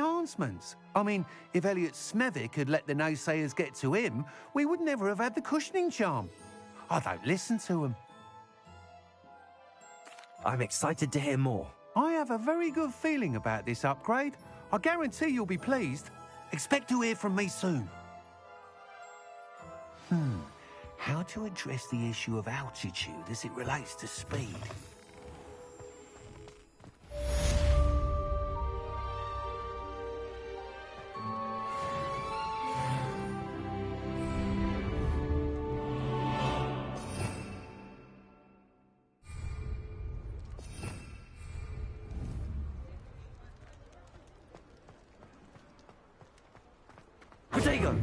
enhancements. I mean, if Elliot Smethwick had let the naysayers get to him, we would never have had the cushioning charm. I don't listen to them. I'm excited to hear more. I have a very good feeling about this upgrade. I guarantee you'll be pleased. Expect to hear from me soon. How to address the issue of altitude as it relates to speed? Protego!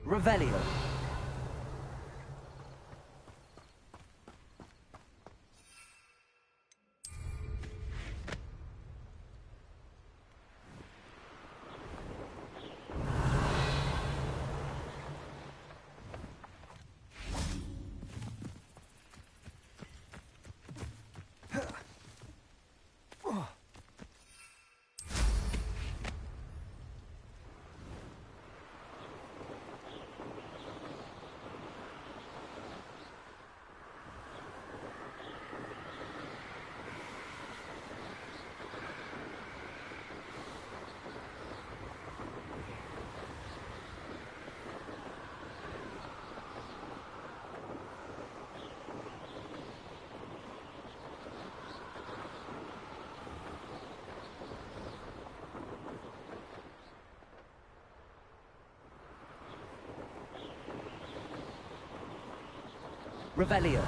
Revelio. Revelio.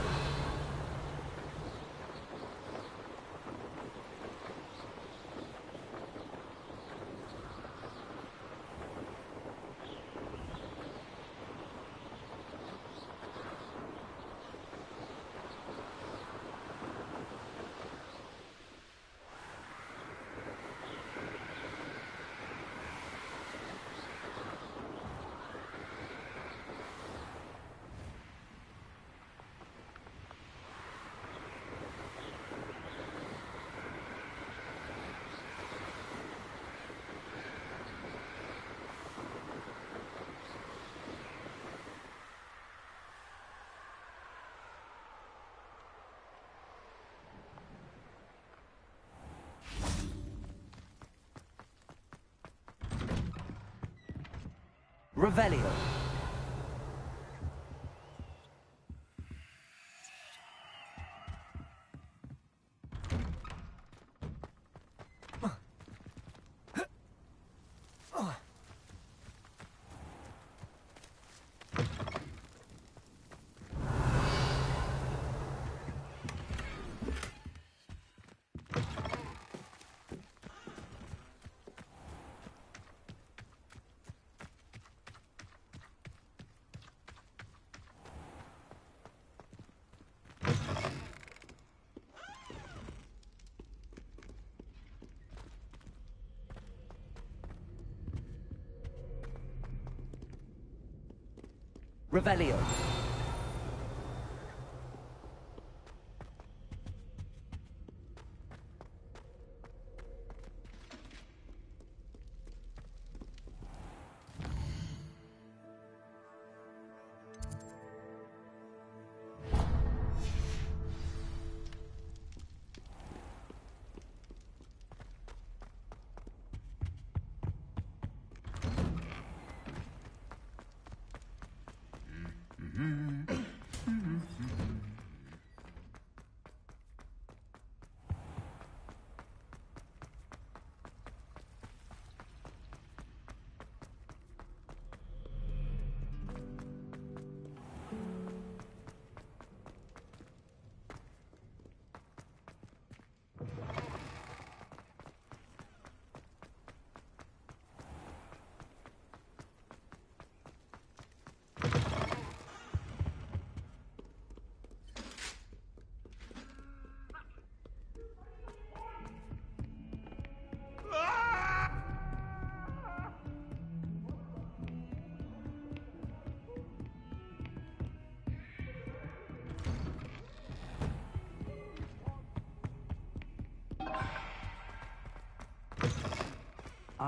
Revelio. Revelio.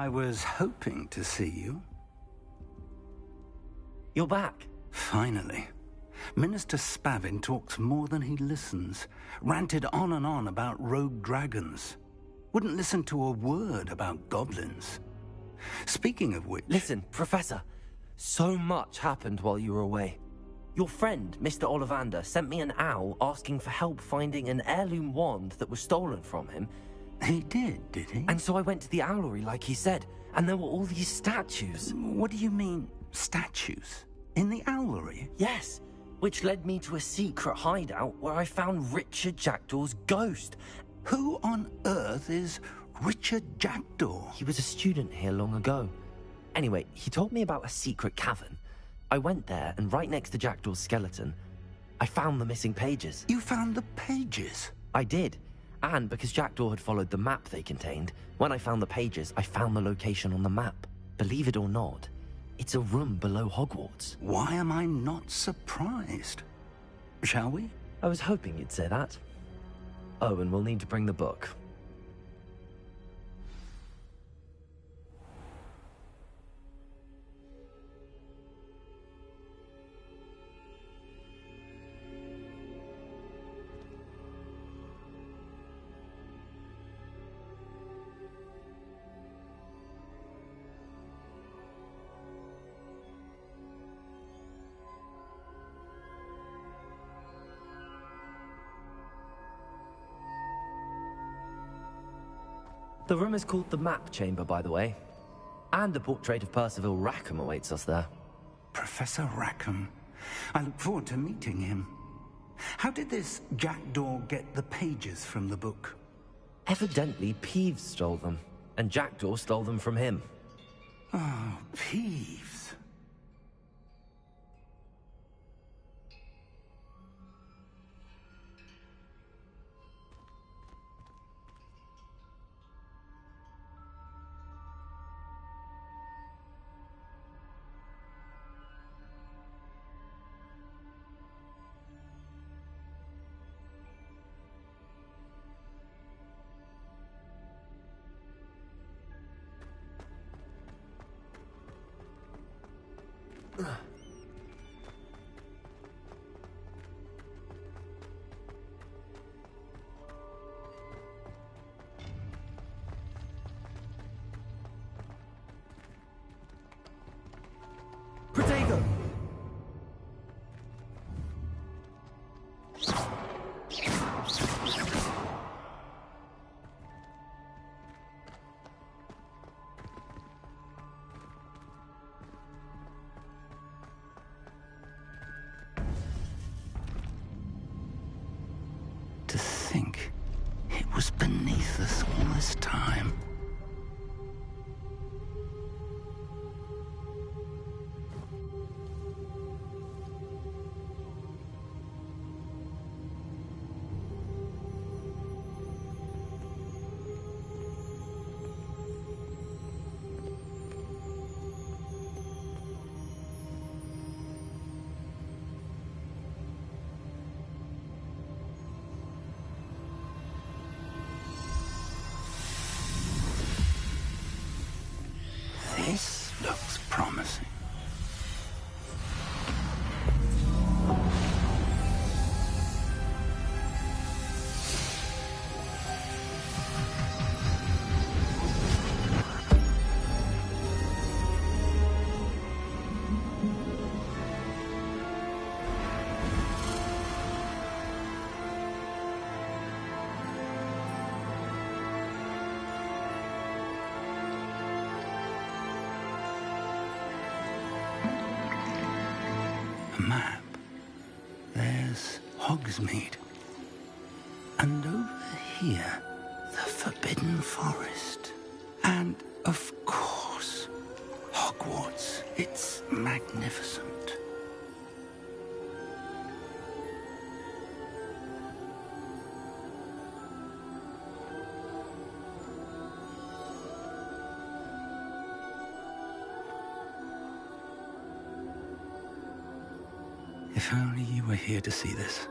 I was hoping to see you. You're back. Finally. Minister Spavin talks more than he listens. Ranted on and on about rogue dragons. Wouldn't listen to a word about goblins. Speaking of which... Listen, Professor. So much happened while you were away. Your friend, Mr. Ollivander, sent me an owl asking for help finding an heirloom wand that was stolen from him. He did he? And so I went to the owlery like he said, and there were all these statues. What do you mean, statues? In the owlery? Yes, which led me to a secret hideout where I found Richard Jackdaw's ghost. Who on earth is Richard Jackdaw? He was a student here long ago. Anyway, he told me about a secret cavern. I went there, and right next to Jackdaw's skeleton, I found the missing pages. You found the pages? I did. And because Jackdaw had followed the map they contained, when I found the pages, I found the location on the map. Believe it or not, it's a room below Hogwarts. Why am I not surprised? Shall we? I was hoping you'd say that. Oh, and we'll need to bring the book. The room is called the Map Chamber, by the way. And the portrait of Percival Rackham awaits us there. Professor Rackham. I look forward to meeting him. How did this Jackdaw get the pages from the book? Evidently, Peeves stole them, and Jackdaw stole them from him. Oh, Peeves. Protego! To think it was beneath us all this time. map, there's Hogsmeade. And over here, the Forbidden Forest. And, of course, Hogwarts. It's magnificent. If only you were here to see this.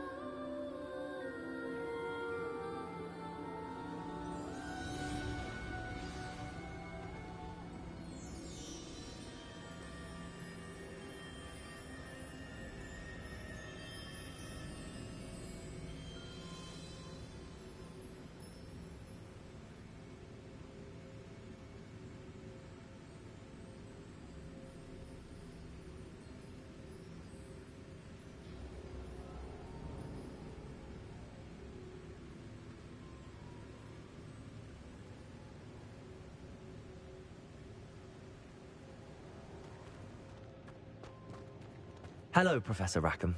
Hello, Professor Rackham.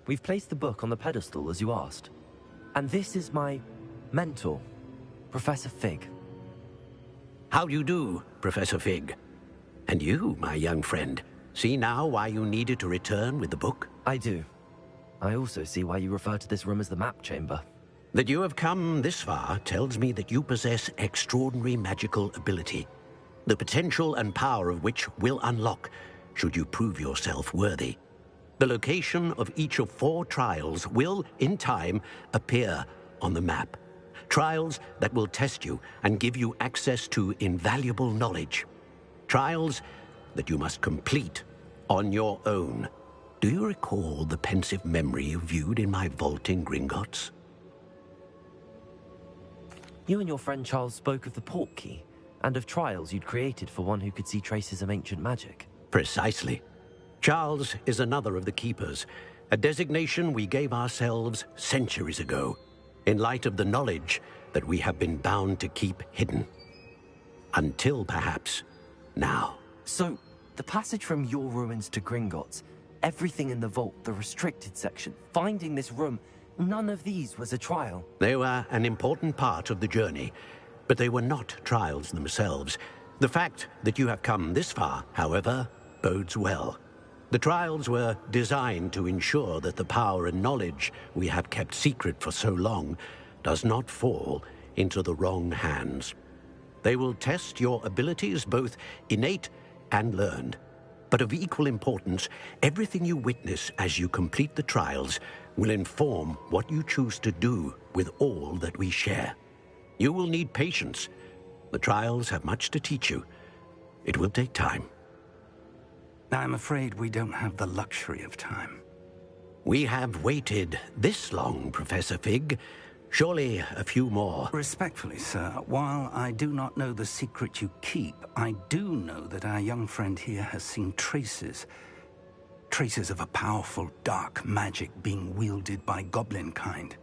We've placed the book on the pedestal as you asked. And this is my mentor, Professor Fig. How do you do, Professor Fig? And you, my young friend, see now why you needed to return with the book? I do. I also see why you refer to this room as the map chamber. That you have come this far tells me that you possess extraordinary magical ability, the potential and power of which will unlock should you prove yourself worthy. The location of each of 4 trials will, in time, appear on the map. Trials that will test you and give you access to invaluable knowledge. Trials that you must complete on your own. Do you recall the pensive memory you viewed in my vault in Gringotts? You and your friend Charles spoke of the portkey and of trials you'd created for one who could see traces of ancient magic. Precisely. Charles is another of the Keepers, a designation we gave ourselves centuries ago, in light of the knowledge that we have been bound to keep hidden. Until, perhaps, now. So, the passage from your ruins to Gringotts, everything in the vault, the restricted section, finding this room, none of these was a trial. They were an important part of the journey, but they were not trials themselves. The fact that you have come this far, however, bodes well. The trials were designed to ensure that the power and knowledge we have kept secret for so long does not fall into the wrong hands. They will test your abilities, both innate and learned. But of equal importance, everything you witness as you complete the trials will inform what you choose to do with all that we share. You will need patience. The trials have much to teach you. It will take time. I'm afraid we don't have the luxury of time. We have waited this long, Professor Fig. Surely a few more. Respectfully, sir, while I do not know the secret you keep, I do know that our young friend here has seen traces of a powerful dark magic being wielded by goblin kind.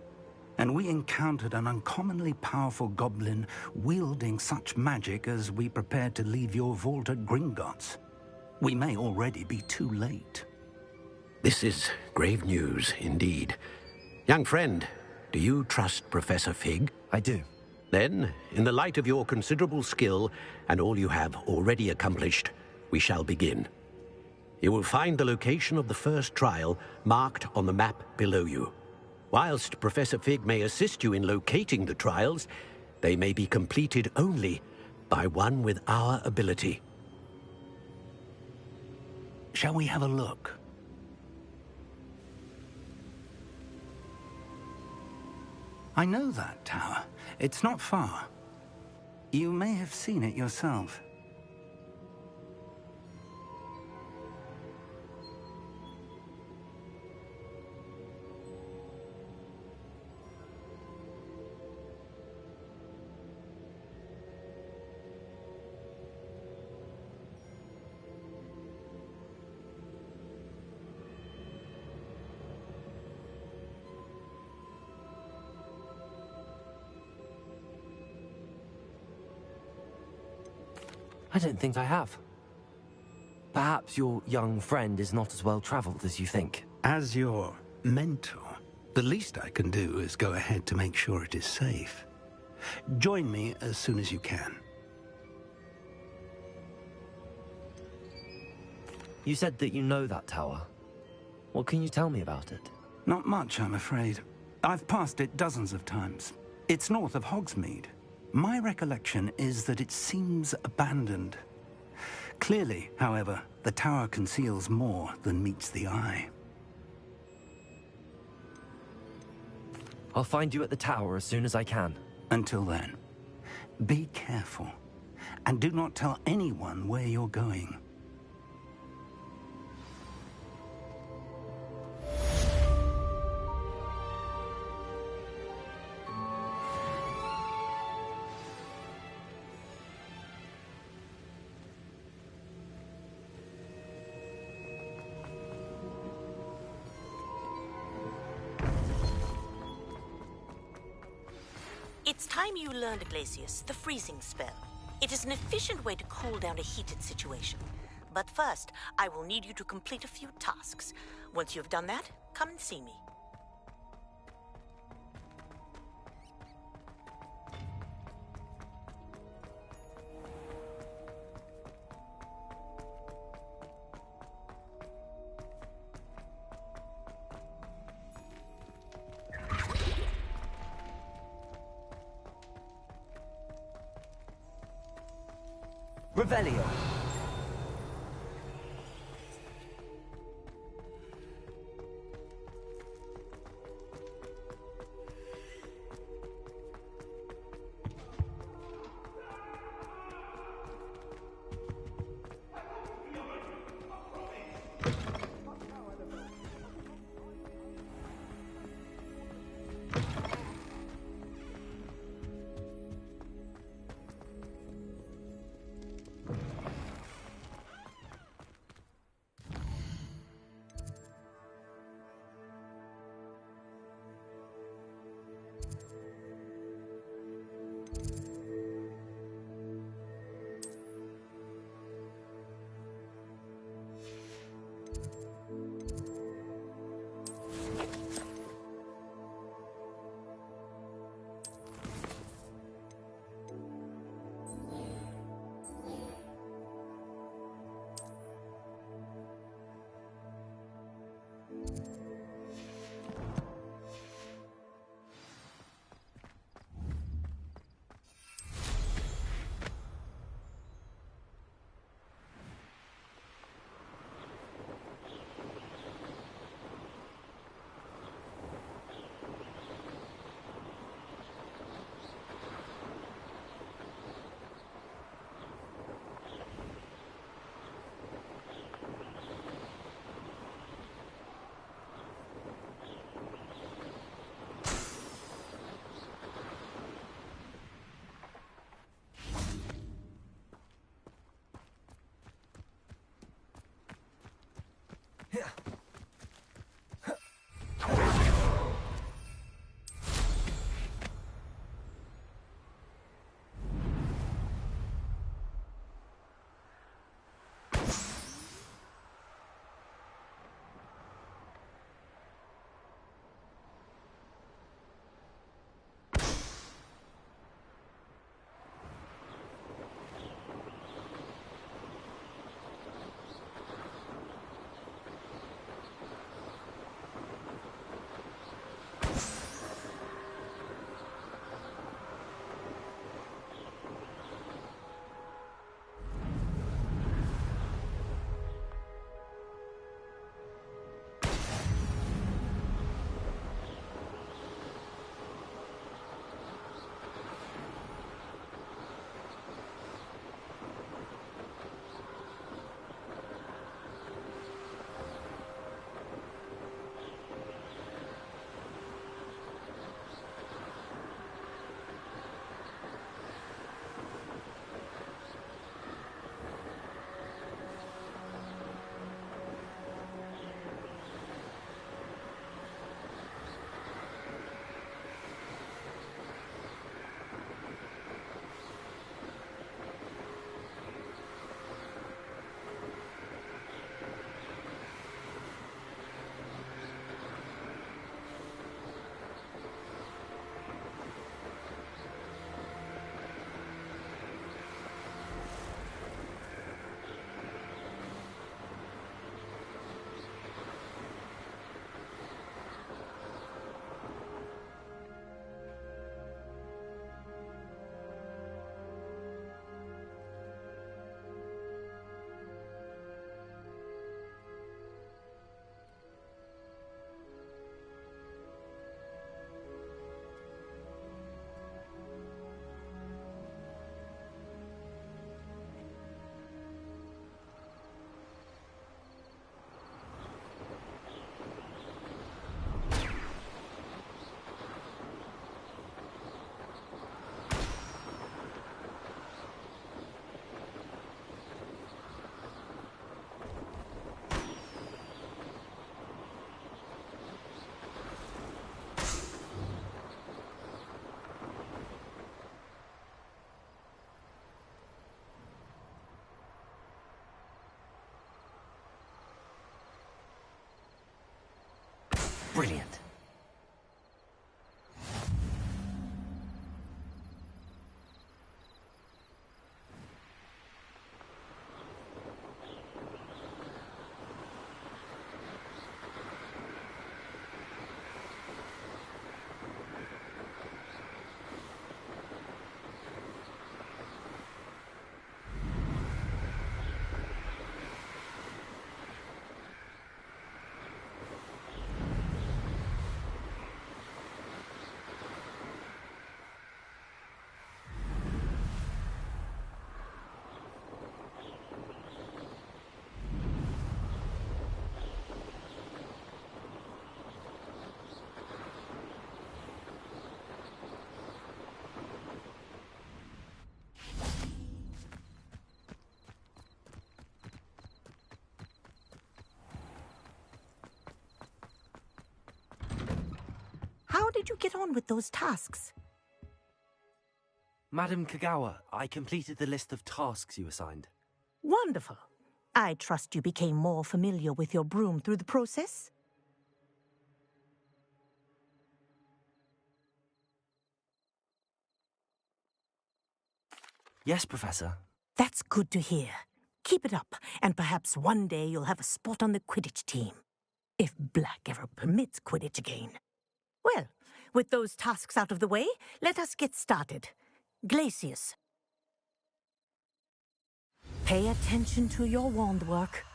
And we encountered an uncommonly powerful goblin wielding such magic as we prepared to leave your vault at Gringotts. We may already be too late. This is grave news, indeed. Young friend, do you trust Professor Fig? I do. Then, in the light of your considerable skill and all you have already accomplished, we shall begin. You will find the location of the first trial marked on the map below you. Whilst Professor Fig may assist you in locating the trials, they may be completed only by one with our ability. Shall we have a look? I know that tower. It's not far. You may have seen it yourself. I don't think I have. Perhaps your young friend is not as well traveled as you think. As your mentor, the least I can do is go ahead to make sure it is safe. Join me as soon as you can. You said that you know that tower. What can you tell me about it? Not much, I'm afraid. I've passed it dozens of times. It's north of Hogsmeade. My recollection is that it seems abandoned. Clearly, however, the tower conceals more than meets the eye. I'll find you at the tower as soon as I can. Until then, be careful, and do not tell anyone where you're going. It's time you learned, Glacius, the freezing spell. It is an efficient way to cool down a heated situation. But first, I will need you to complete a few tasks. Once you have done that, come and see me. Revelio. Brilliant. How did you get on with those tasks? Madam Kagawa, I completed the list of tasks you assigned. Wonderful. I trust you became more familiar with your broom through the process? Yes, Professor. That's good to hear. Keep it up, and perhaps one day you'll have a spot on the Quidditch team. If Black ever permits Quidditch again. Well, with those tasks out of the way, let us get started. Glacius. Pay attention to your wand work.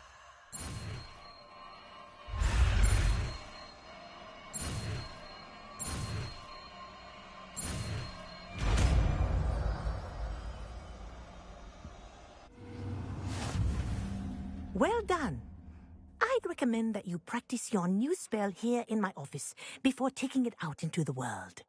Well done. I'd recommend that you practice your new spell here in my office before taking it out into the world.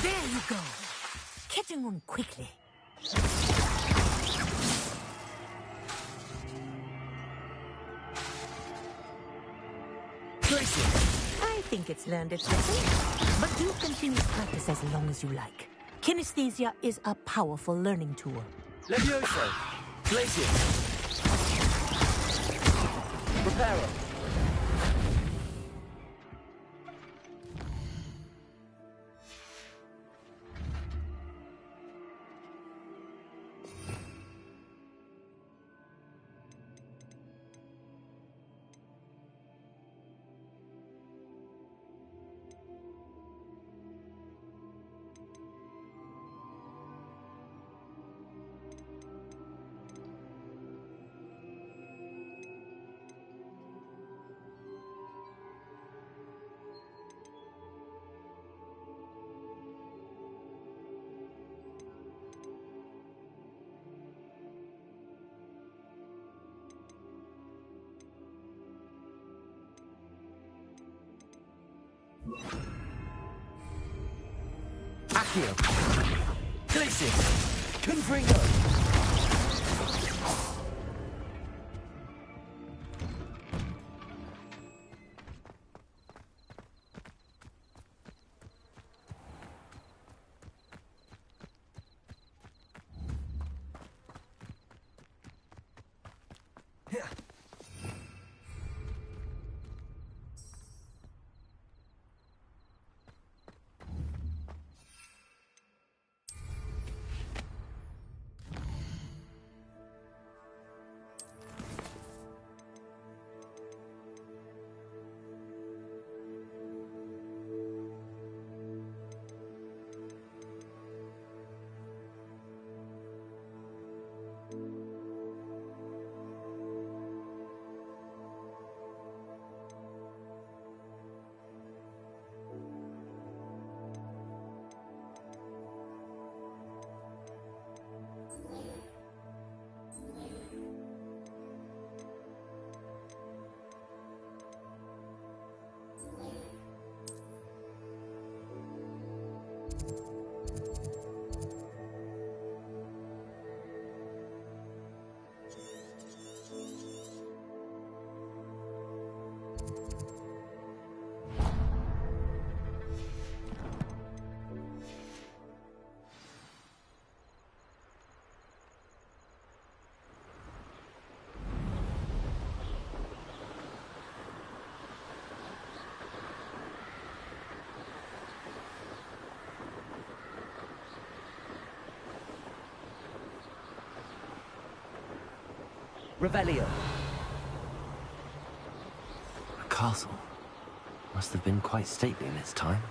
There you go. Catching on quickly. I think it's learned its lesson, but do continue to practice as long as you like. Kinesthesia is a powerful learning tool. Levioso! Glacius! Reparo! Accio! Glacius! Confringo! Revelio. A castle. Must have been quite stately in its time.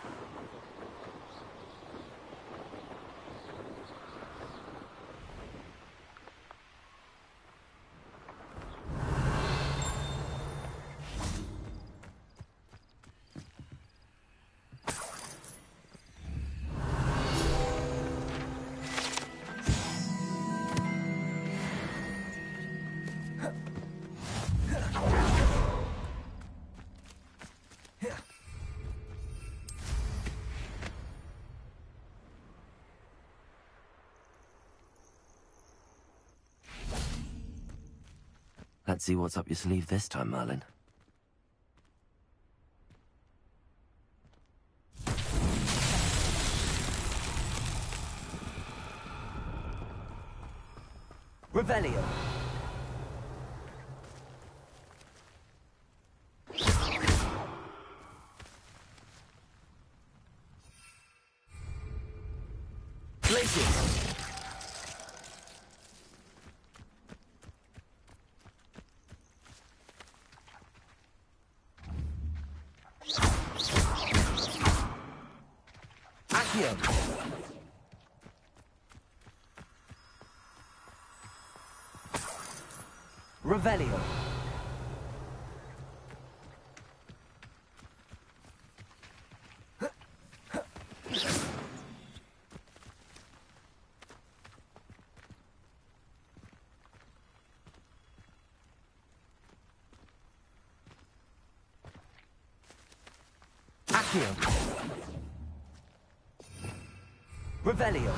Let's see what's up your sleeve this time, Merlin. Revelio. Glacius. Accio. Revelio. Accio. Revelio.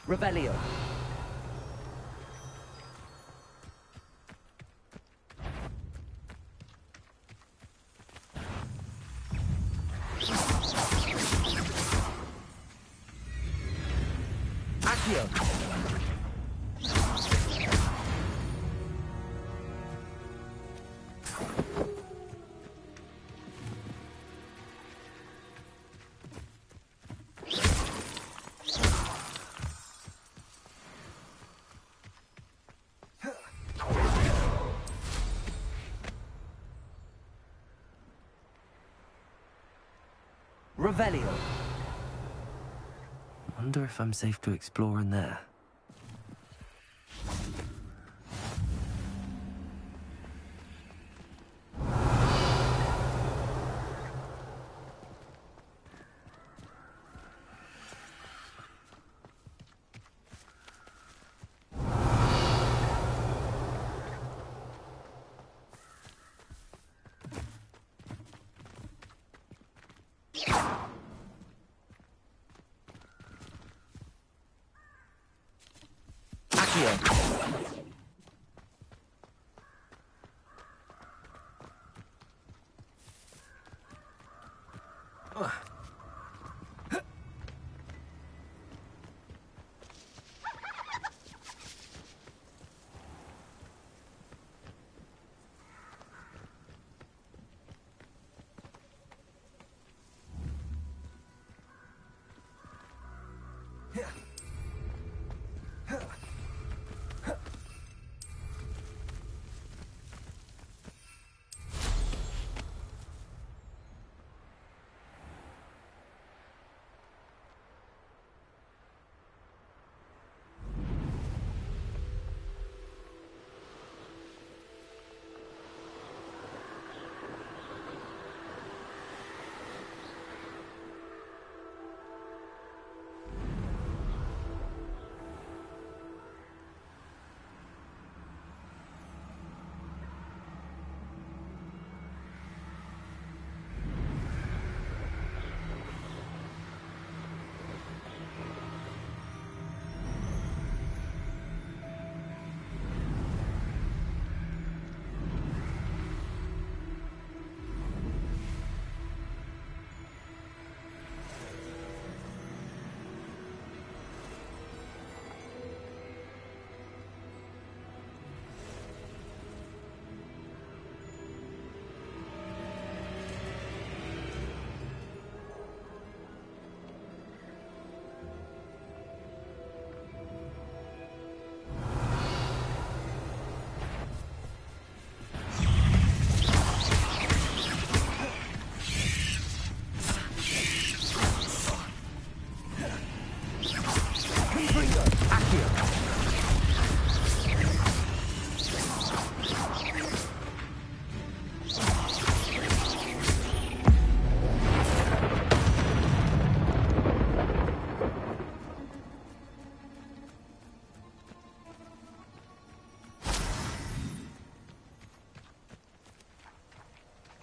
Revelio. Accio. Revelio. Wonder if I'm safe to explore in there. Accio.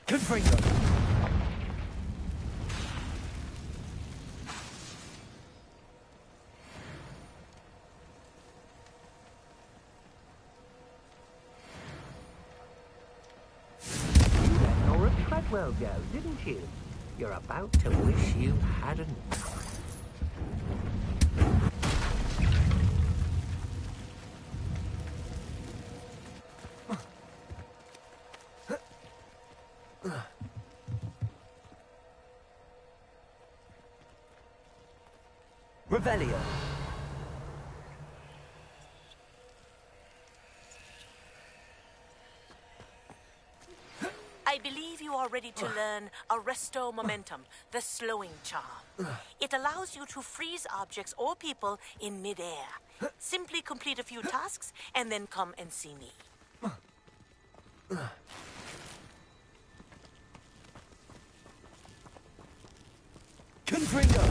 Confringo. Nora Treadwell go, didn't you? You're about to wish you hadn't. Revelio. I believe you are ready to learn Arresto Momentum, the slowing charm. It allows you to freeze objects or people in midair. Simply complete a few tasks and then come and see me. Confringo.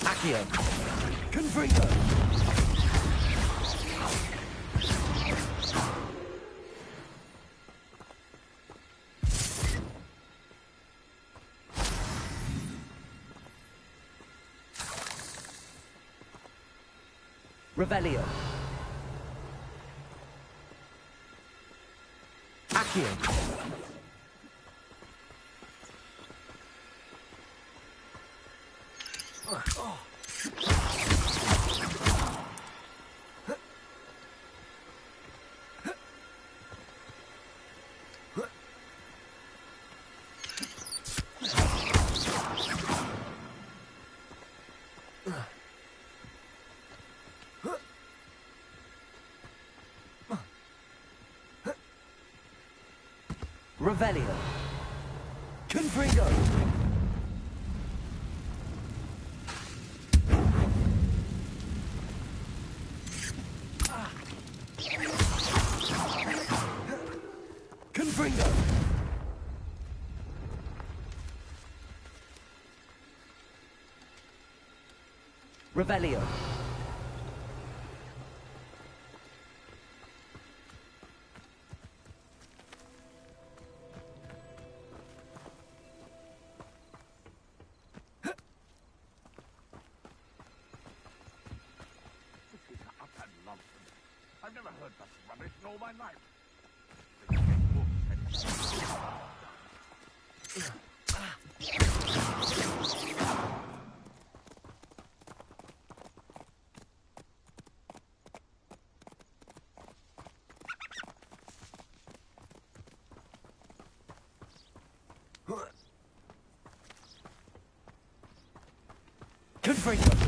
Accio. Confringo. Revelio. Accio. Revelio. Confringo. Confringo. Revelio. heard such rubbish in all my life. Confringo!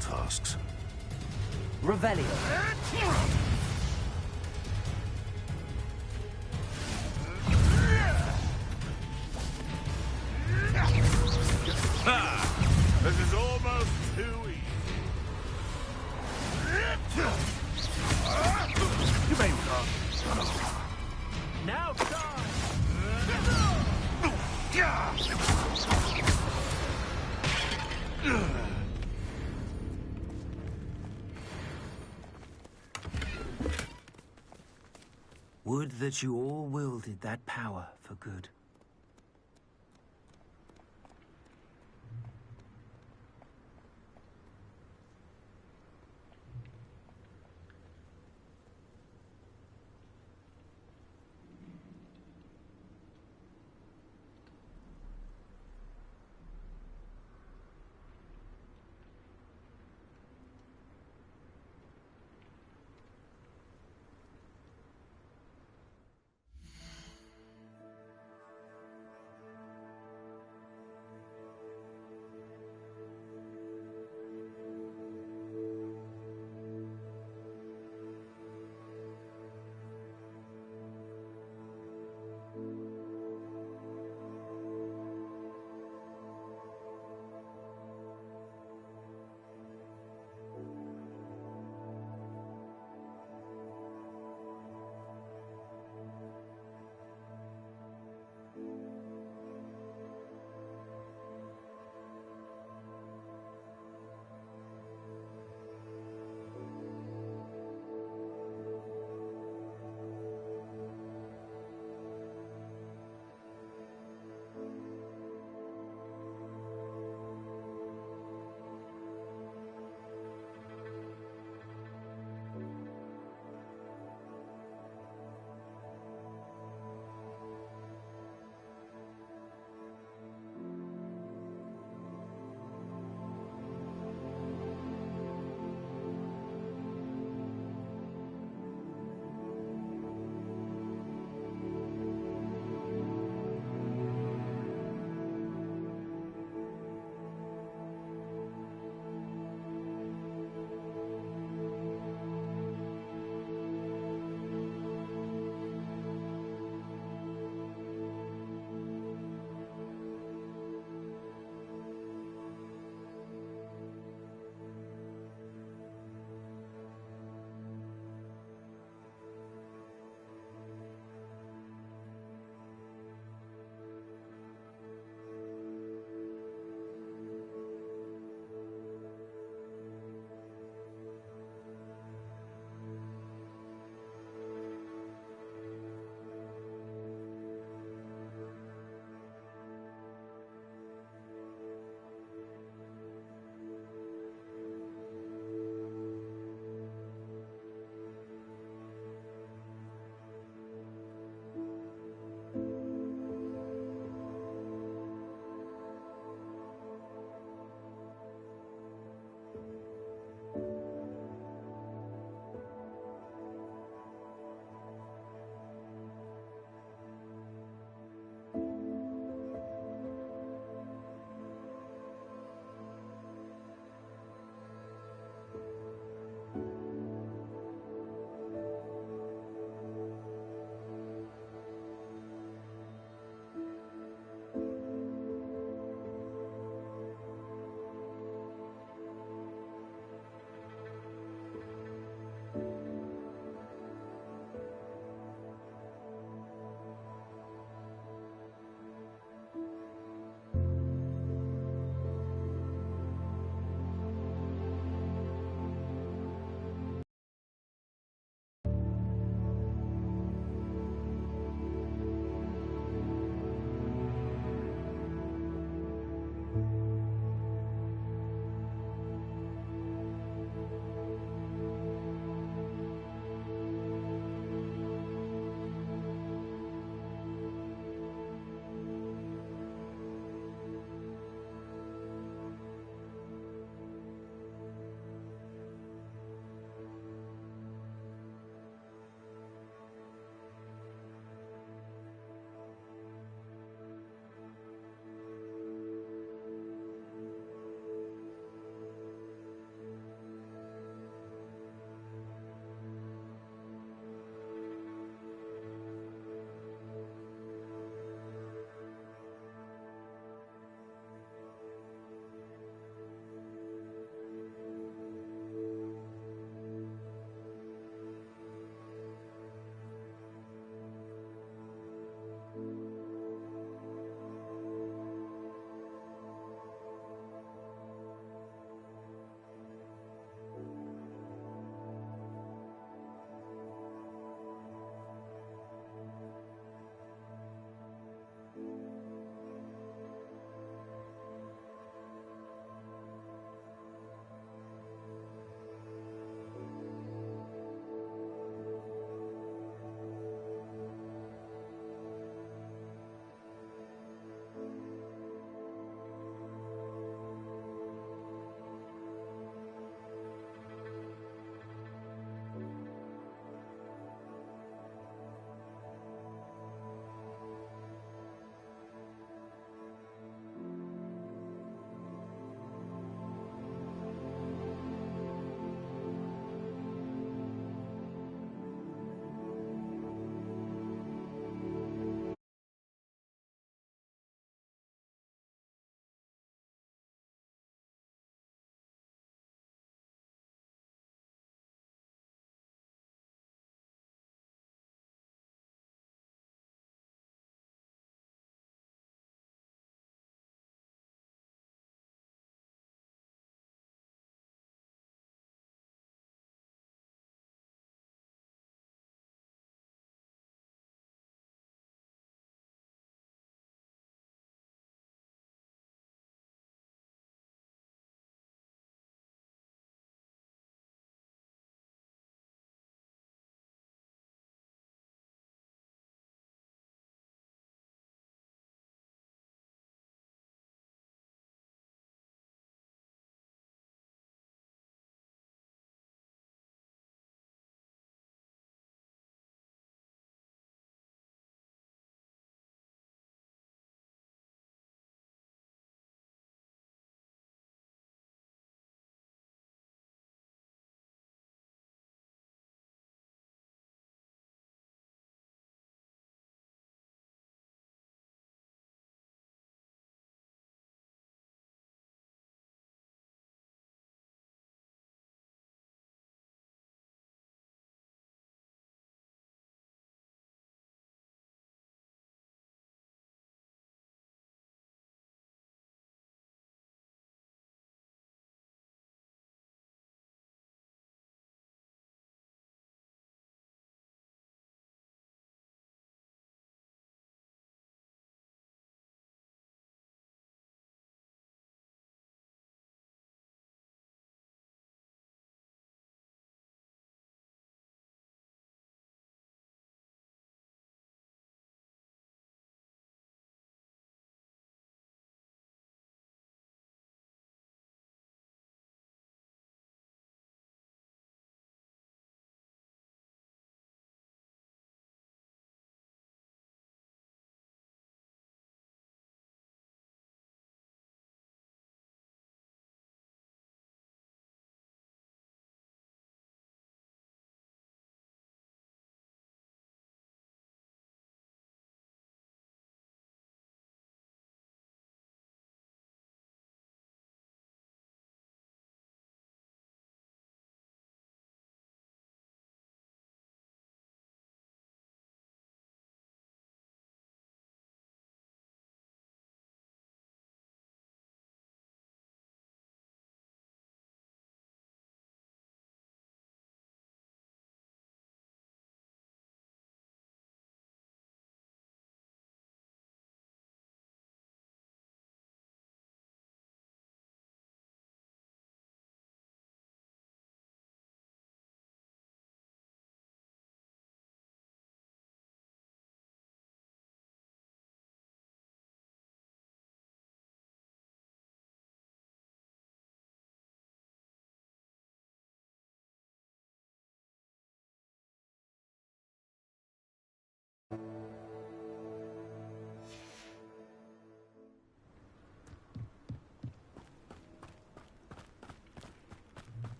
tasks. Revelio. This is almost too easy. You may stop. Now time! Would that you all wielded that power for good.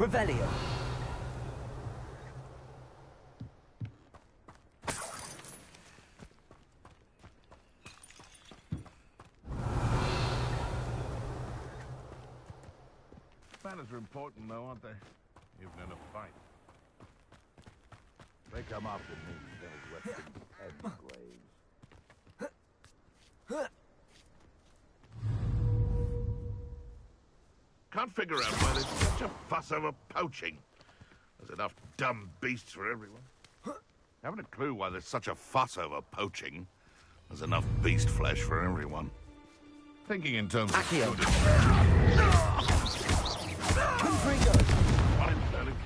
Revelio. Manners are important, though, aren't they? Even in a fight. They come often meet those weapons and graves. Can't figure out why there's such a fuss over poaching. There's enough dumb beasts for everyone. Haven't a clue why there's such a fuss over poaching. There's enough beast flesh for everyone. Thinking in terms of Accio. food and... One in Sterling.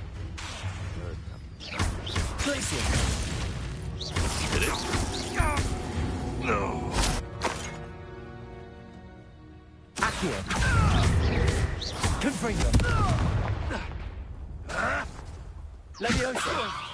Hit it. No. Accio. Confringo. Leviosa.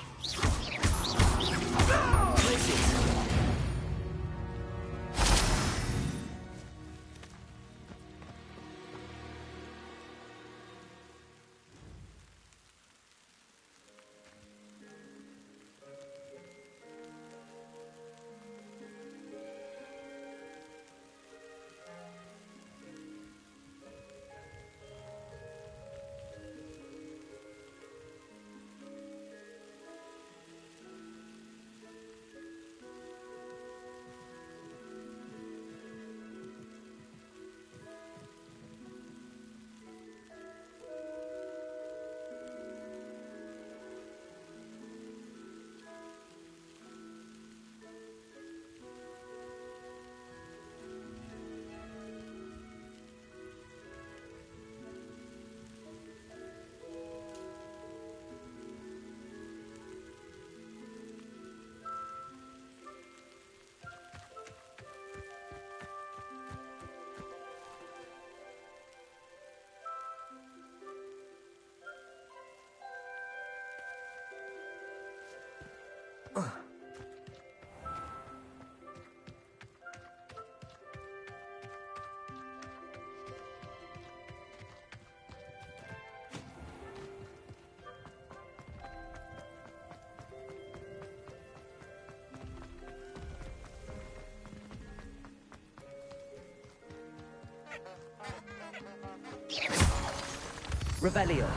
Revelio.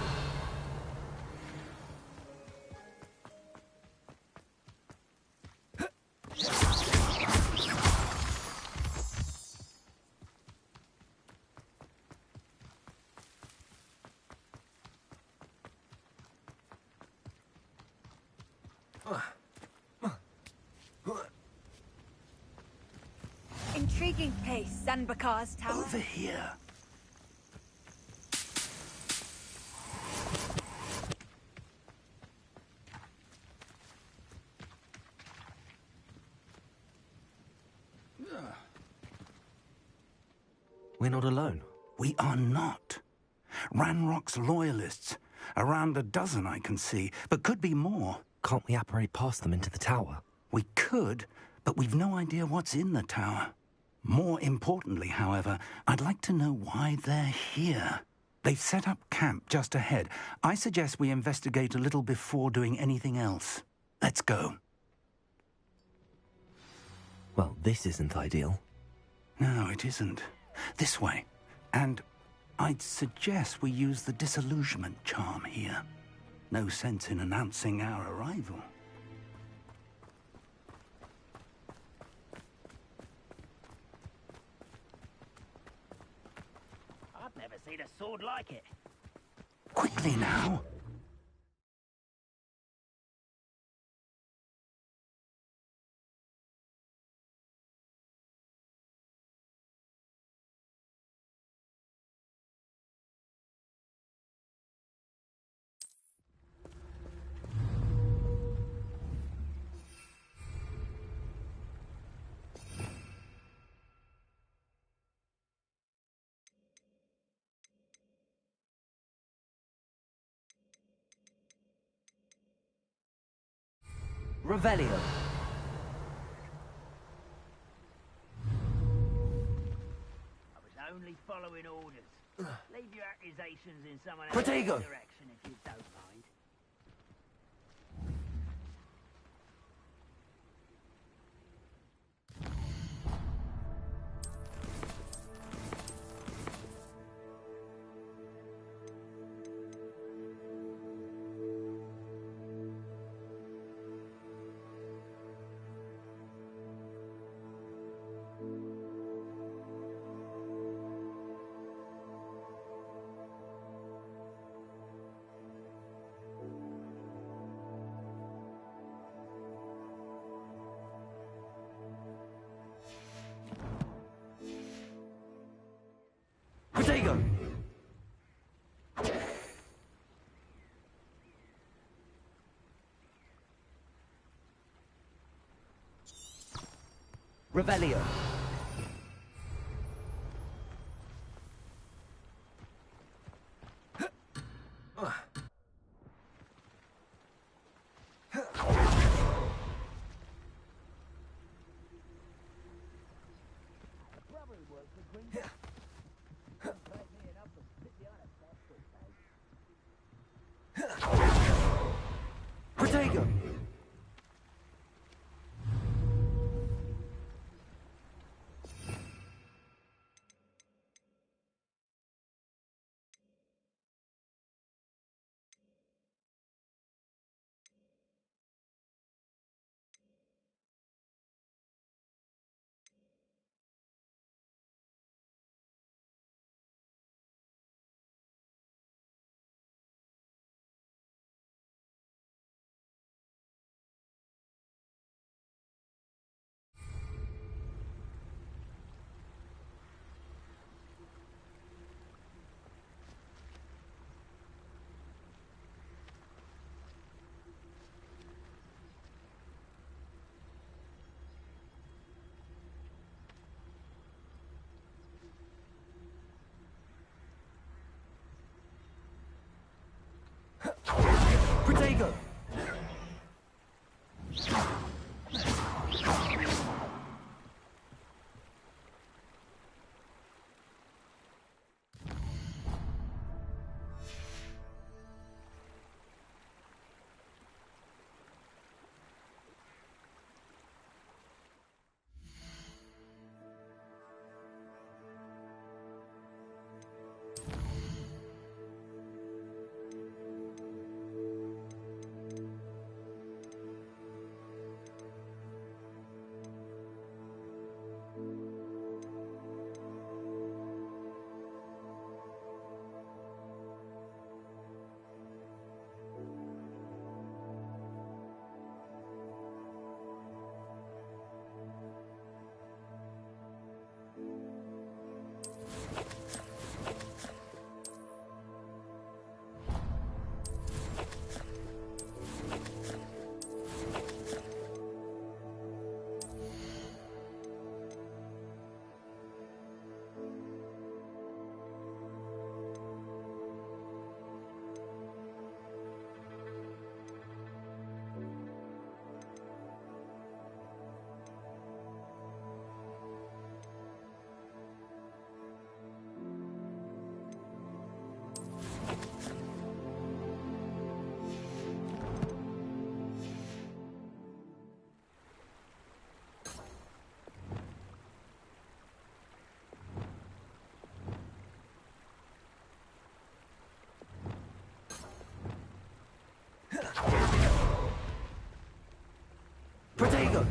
Intriguing place, Zanbakar's tower. Over here. We're not alone. We are not. Ranrock's loyalists. Around a dozen I can see, but could be more. Can't we apparate past them into the tower? We could, but we've no idea what's in the tower. More importantly, however, I'd like to know why they're here. They've set up camp just ahead. I suggest we investigate a little before doing anything else. Let's go. Well, this isn't ideal. No, it isn't. This way. And I'd suggest we use the disillusionment charm here. No sense in announcing our arrival. I've never seen a sword like it. Quickly now. Revelio. I was only following orders. Leave your accusations in someone Protego! else's direction if you don't mind. Protego! Revelio. Protego! Protego! Protego!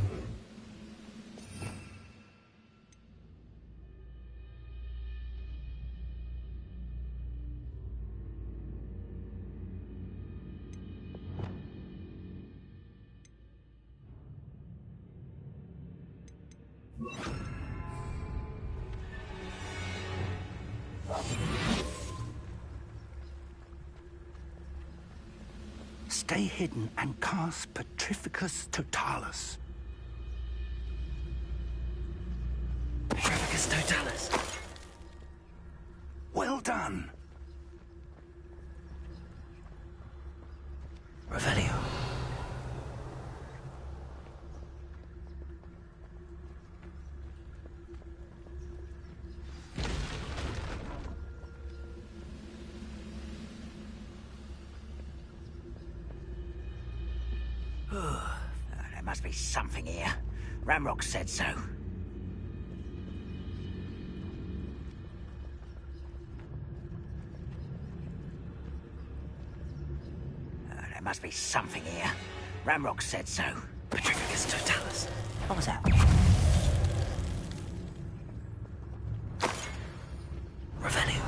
Stay hidden and cast Petrificus Totalis. Petrificus Totalis. Well done. Revelio. There must be something here. Ramrock said so. There must be something here. Ramrock said so. Petrificus Totalis. What was that? Revelio.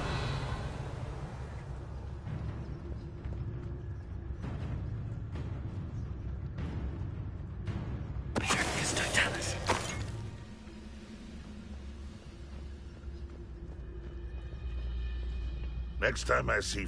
Petrificus Totalis. Next time I see...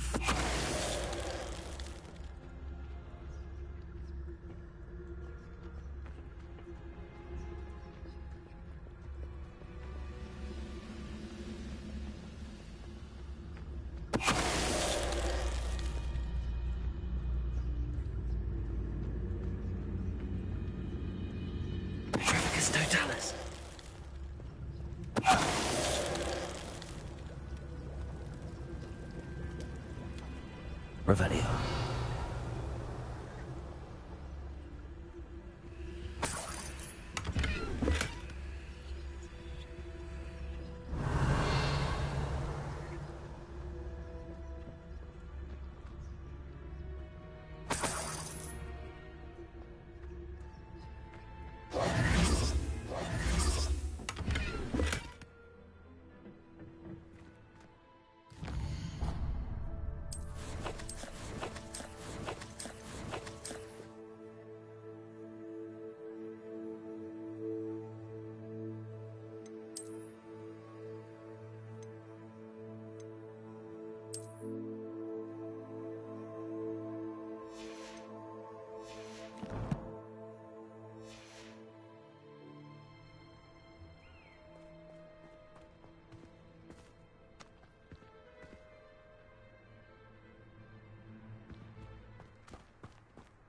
Petrificus Totalis. Revelio.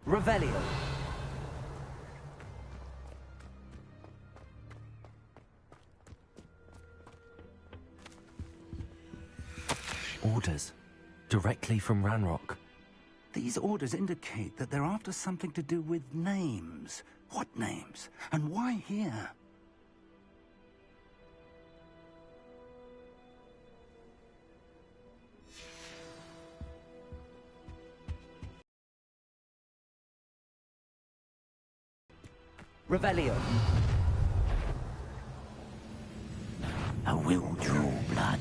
Revelio. Orders. Directly from Ranrock. These orders indicate that they're after something to do with names. What names? And why here? Revelio. I will draw blood.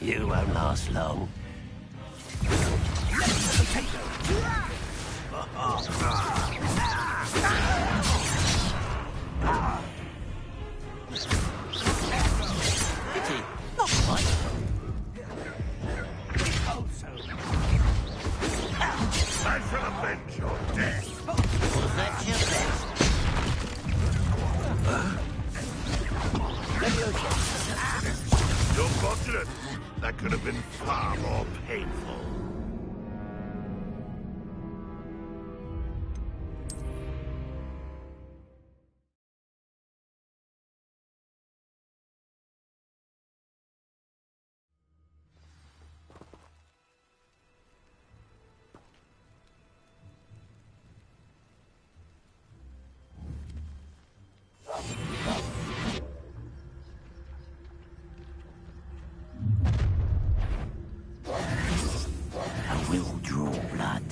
You won't last long. Pity. Not quite. I shall avenge your death. Well, that's your best. You're fortunate. That could have been far more painful. I will draw blood.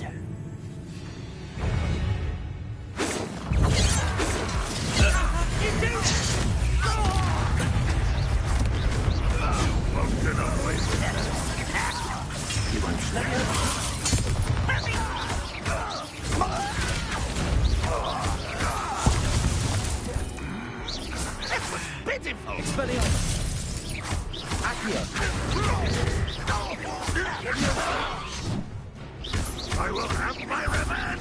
Won't get away with it. You won't slip it. That was pitiful. Expelliarmus. Accio. I will have my revenge.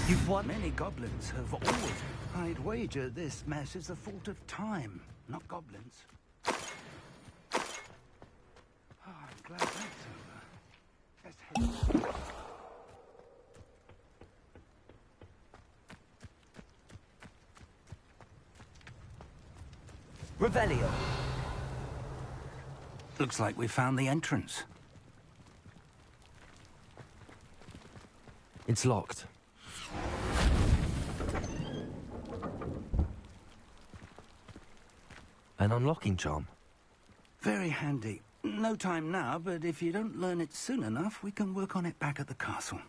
You've won. Many goblins have always... I'd wager this mess is the fault of time, not goblins. Oh, I'm glad that's over. Let's head... Revelio. Looks like we found the entrance. It's locked. An unlocking charm. Very handy. No time now, but if you don't learn it soon enough, we can work on it back at the castle.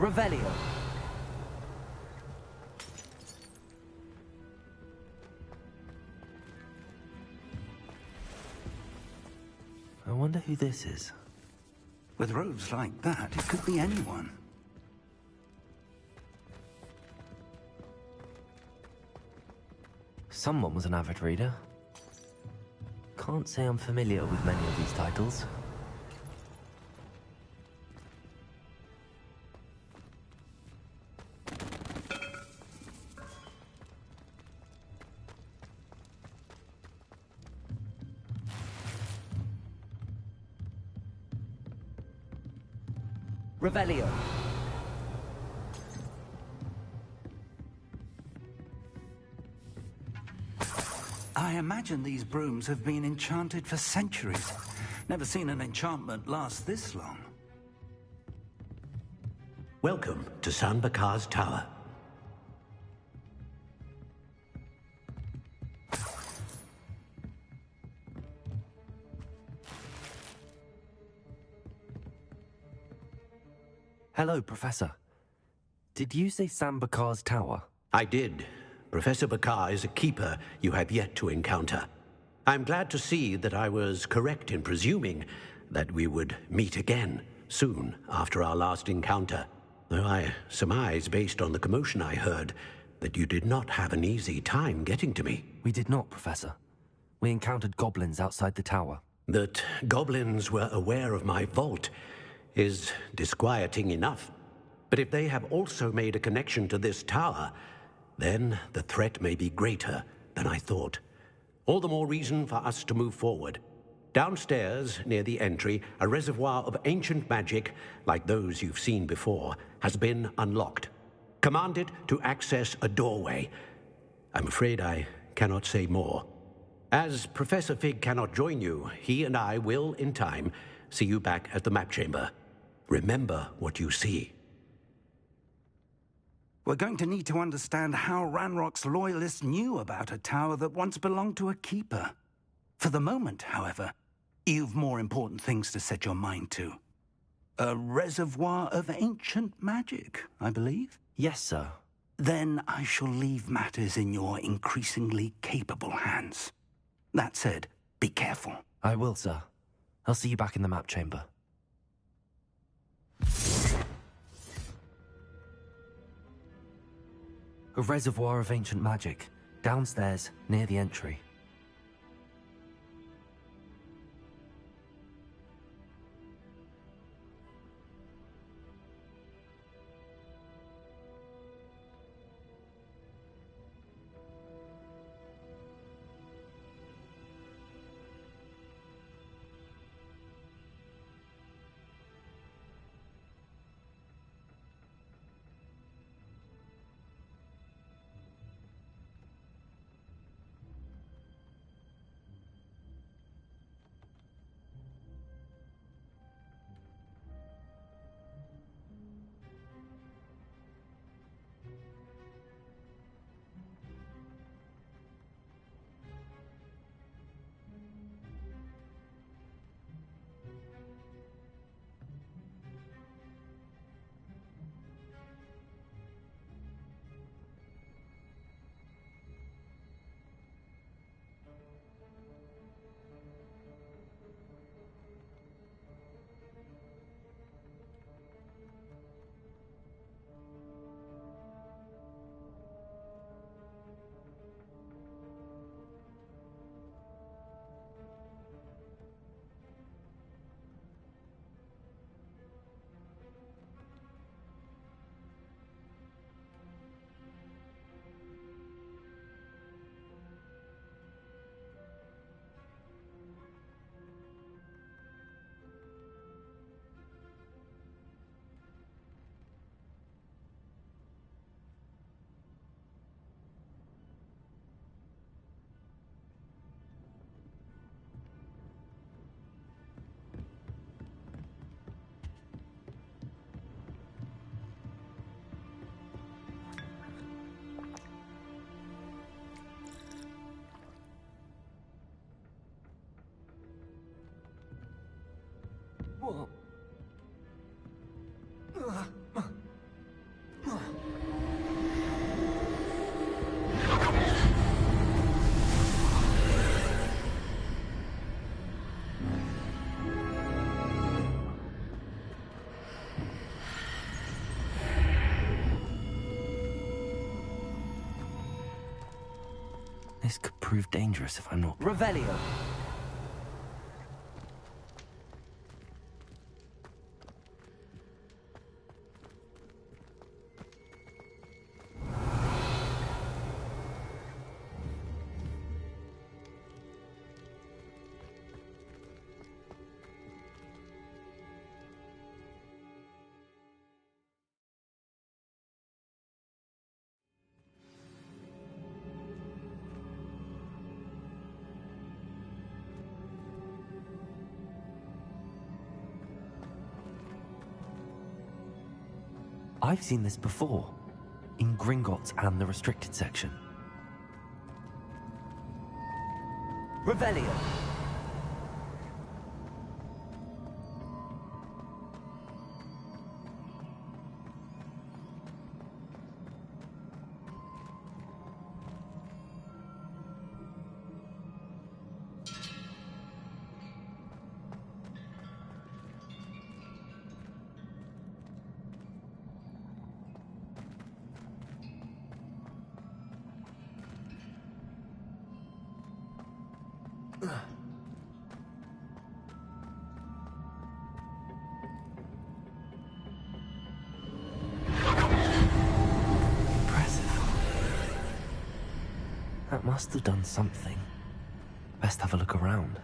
Revelio. I wonder who this is. With robes like that, it could be anyone. Someone was an avid reader. Can't say I'm familiar with many of these titles. Revelio. I imagine these brooms have been enchanted for centuries. Never seen an enchantment last this long. Welcome to San Bakar's Tower. Hello, Professor. Did you say San Bakar's Tower? I did. Professor Bakar is a keeper you have yet to encounter. I'm glad to see that I was correct in presuming that we would meet again soon after our last encounter, though I surmise, based on the commotion I heard, that you did not have an easy time getting to me. We did not, Professor. We encountered goblins outside the tower. That goblins were aware of my vault is disquieting enough. But if they have also made a connection to this tower, then the threat may be greater than I thought. All the more reason for us to move forward. Downstairs, near the entry, a reservoir of ancient magic, like those you've seen before, has been unlocked. Command it to access a doorway. I'm afraid I cannot say more. As Professor Fig cannot join you, he and I will, in time, see you back at the map chamber. Remember what you see. We're going to need to understand how Ranrock's loyalists knew about a tower that once belonged to a keeper. For the moment, however, you've more important things to set your mind to. A reservoir of ancient magic, I believe? Yes, sir. Then I shall leave matters in your increasingly capable hands. That said, be careful. I will, sir. I'll see you back in the map chamber. A reservoir of ancient magic, downstairs, near the entry. This could prove dangerous if I'm not... Revelio! I've seen this before, in Gringotts and the restricted section. Revelio! That must have done something. Best have a look around.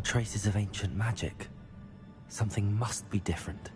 Traces of ancient magic. Something must be different.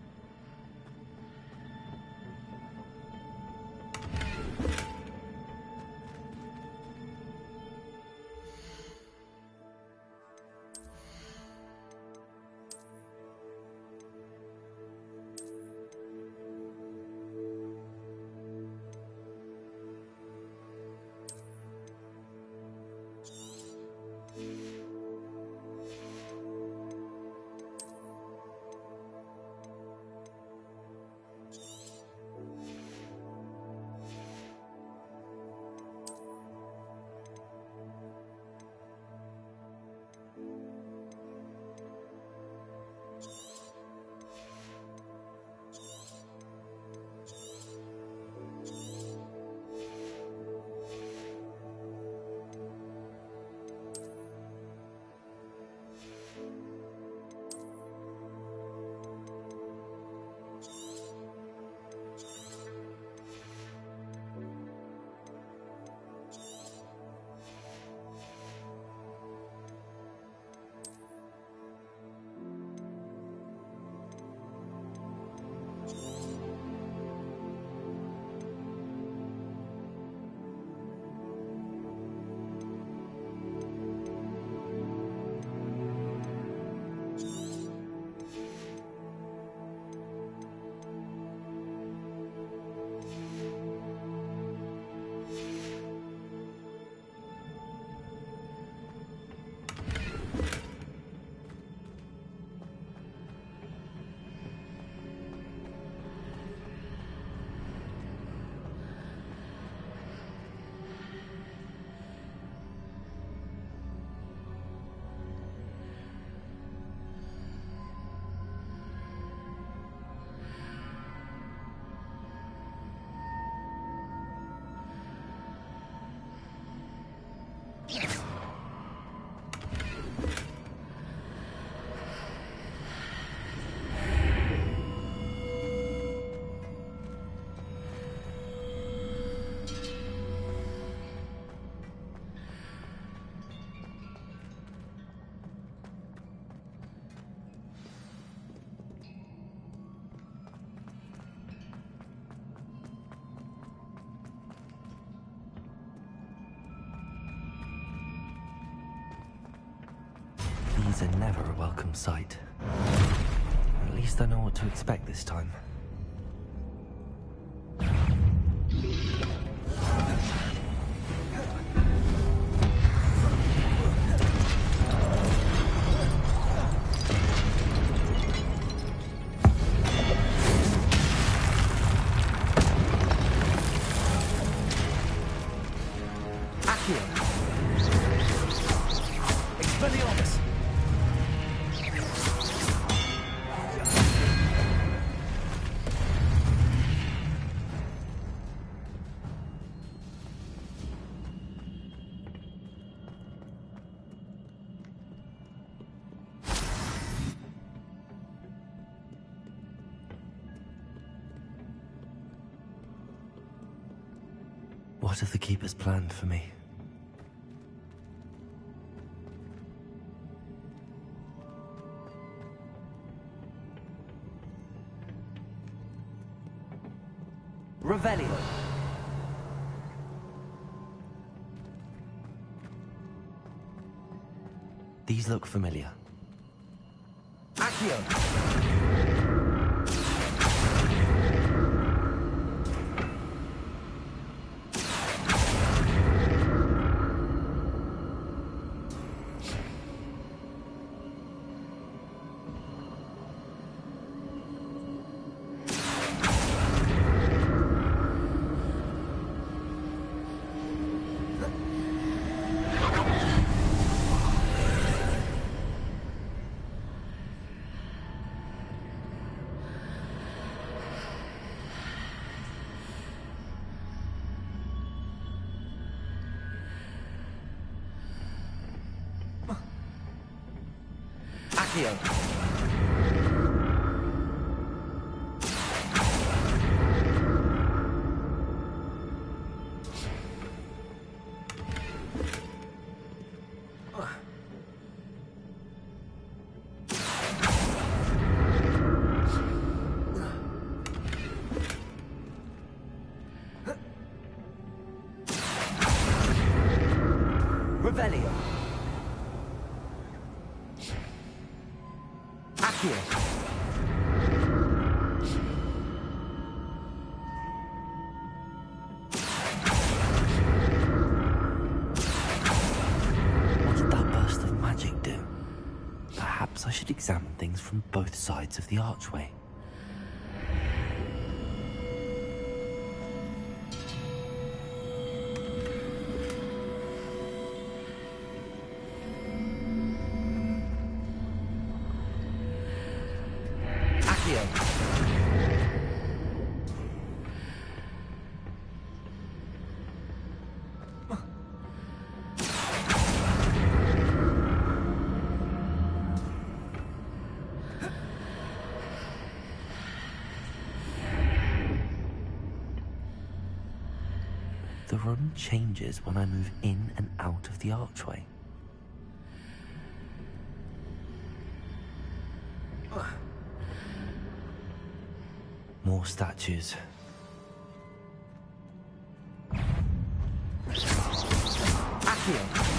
Goblins are never a welcome sight. At least I know what to expect this time. What have the Keepers planned for me? Revelio. These look familiar. Accio. Accio. Revelio. Accio. What did that burst of magic do? Perhaps I should examine things from both sides of the archway. The room changes when I move in and out of the archway. More statues. Accio.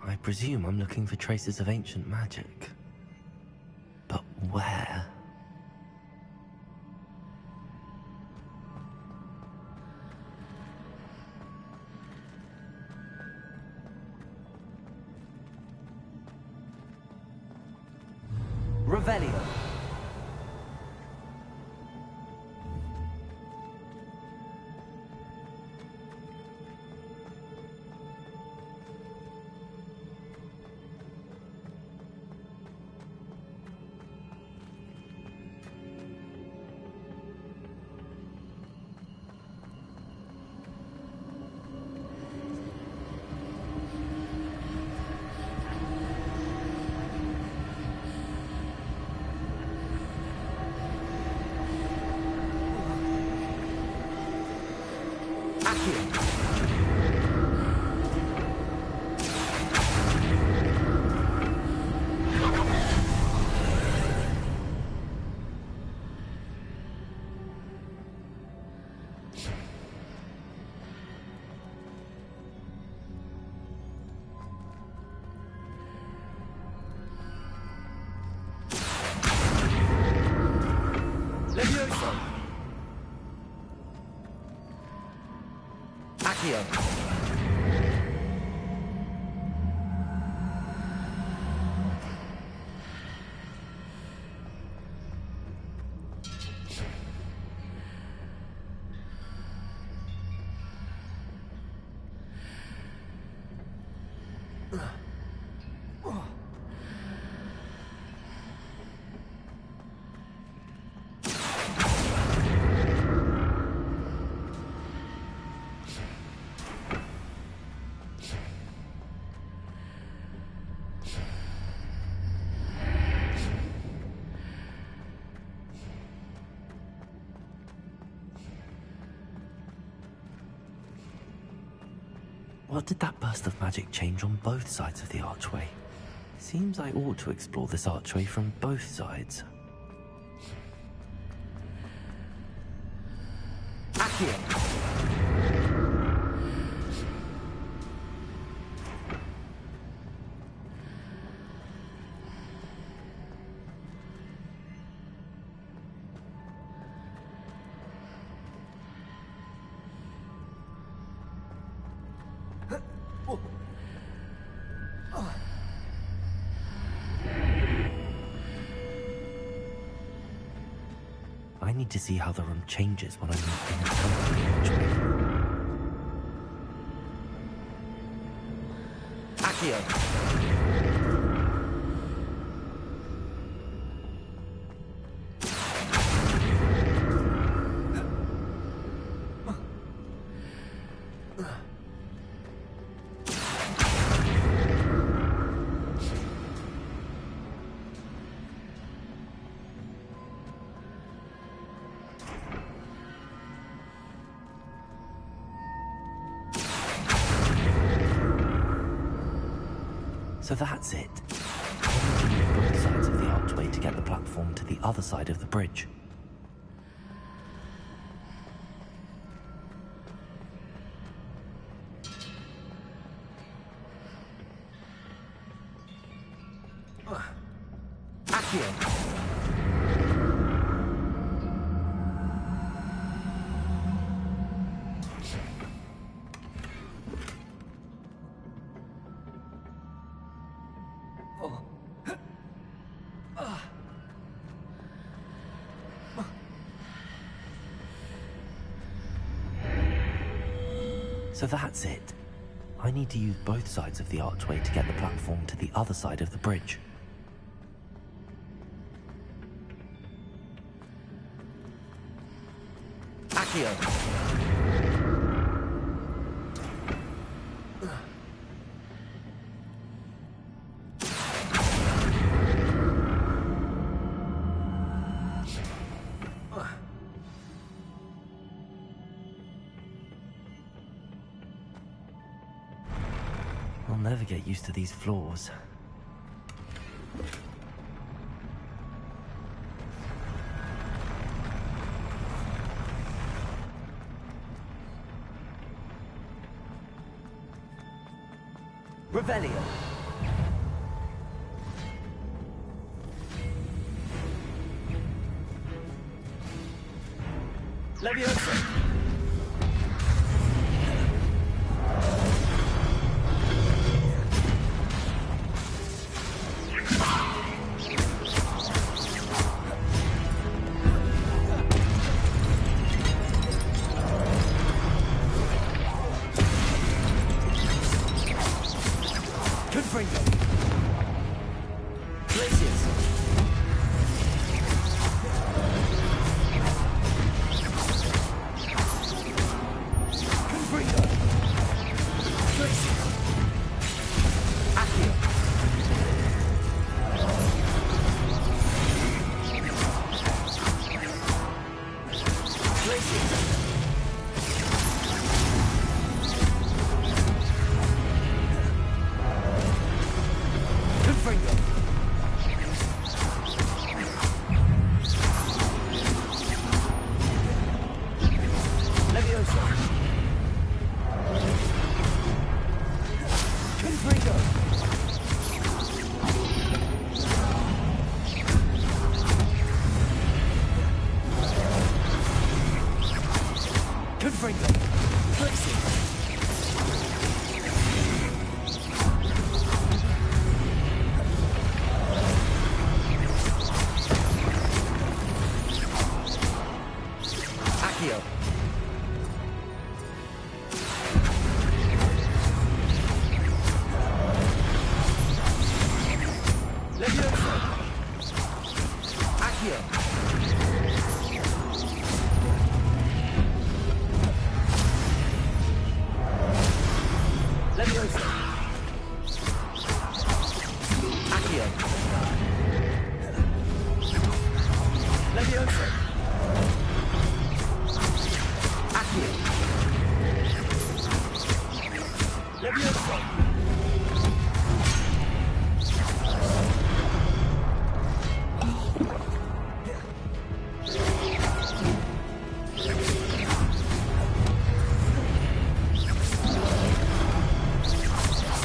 I presume I'm looking for traces of ancient magic. But where? Revelio. Accio! What did that burst of magic change on both sides of the archway? Seems I ought to explore this archway from both sides. Accio! I need to see how the room changes when I move in and out of the archway. Accio! So that's it. I need to use both sides of the archway to get the platform to the other side of the bridge. Accio! So that's it. I need to use both sides of the archway to get the platform to the other side of the bridge. Accio! I'll never get used to these floors. Revelio. Leviosa.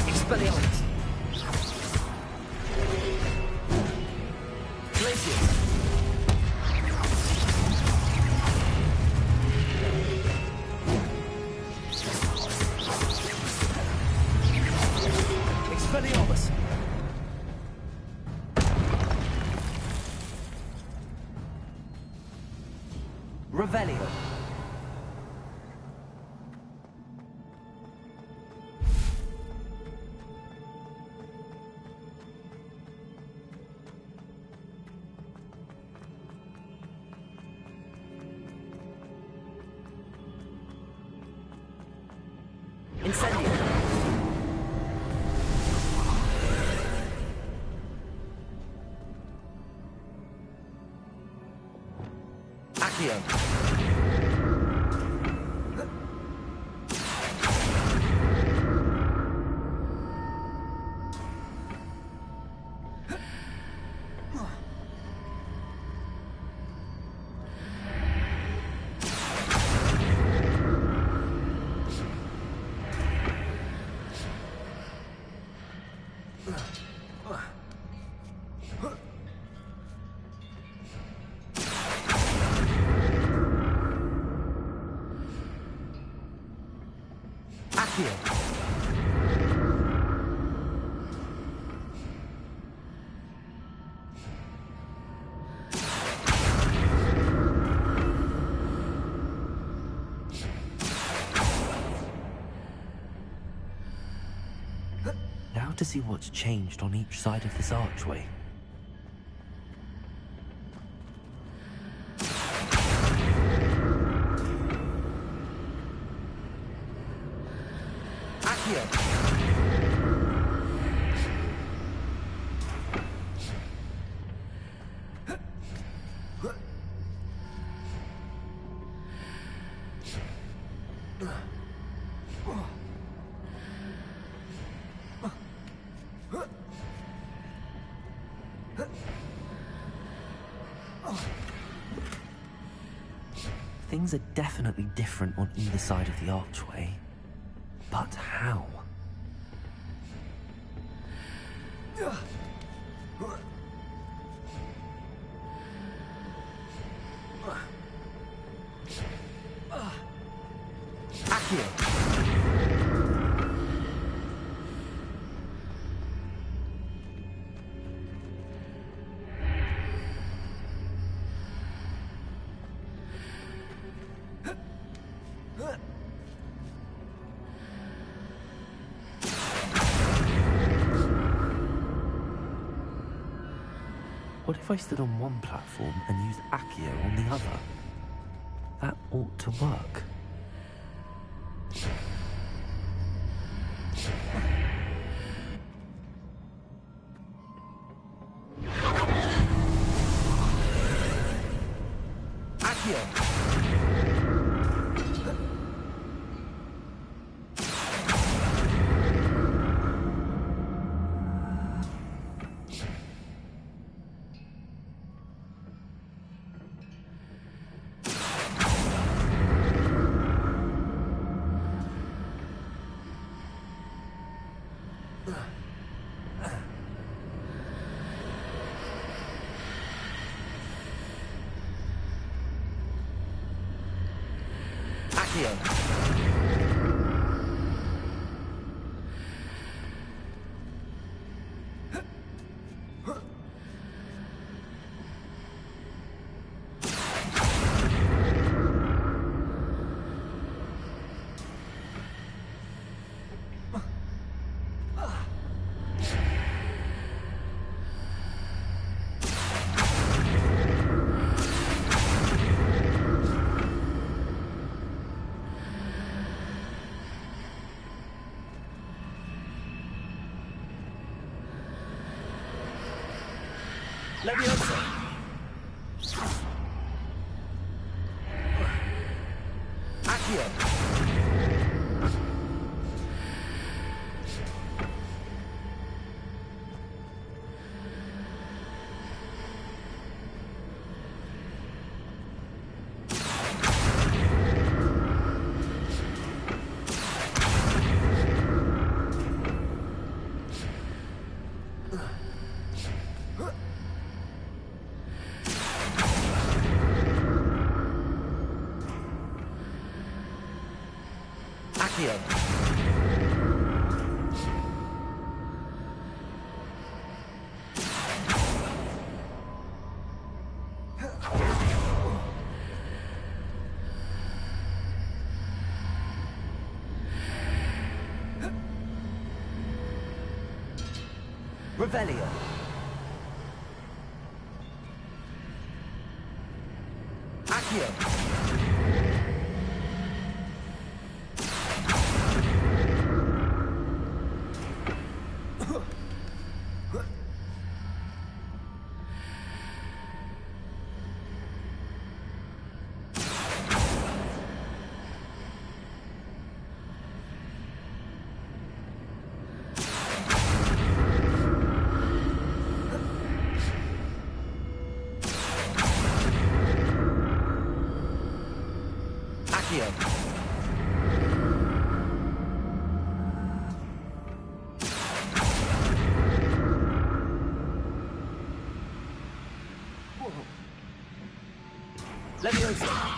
Expelliarmus. Glacius. Expelliarmus. Revelio. Incendio. Accio. Accio. Now to see what's changed on each side of this archway. Accio. Things are definitely different on either side of the archway. But how? Accio. What if I stood on one platform and used Accio on the other? That ought to work. Accio! Accio. Leviosa. Accio. Revelio. Accio. Leviosa.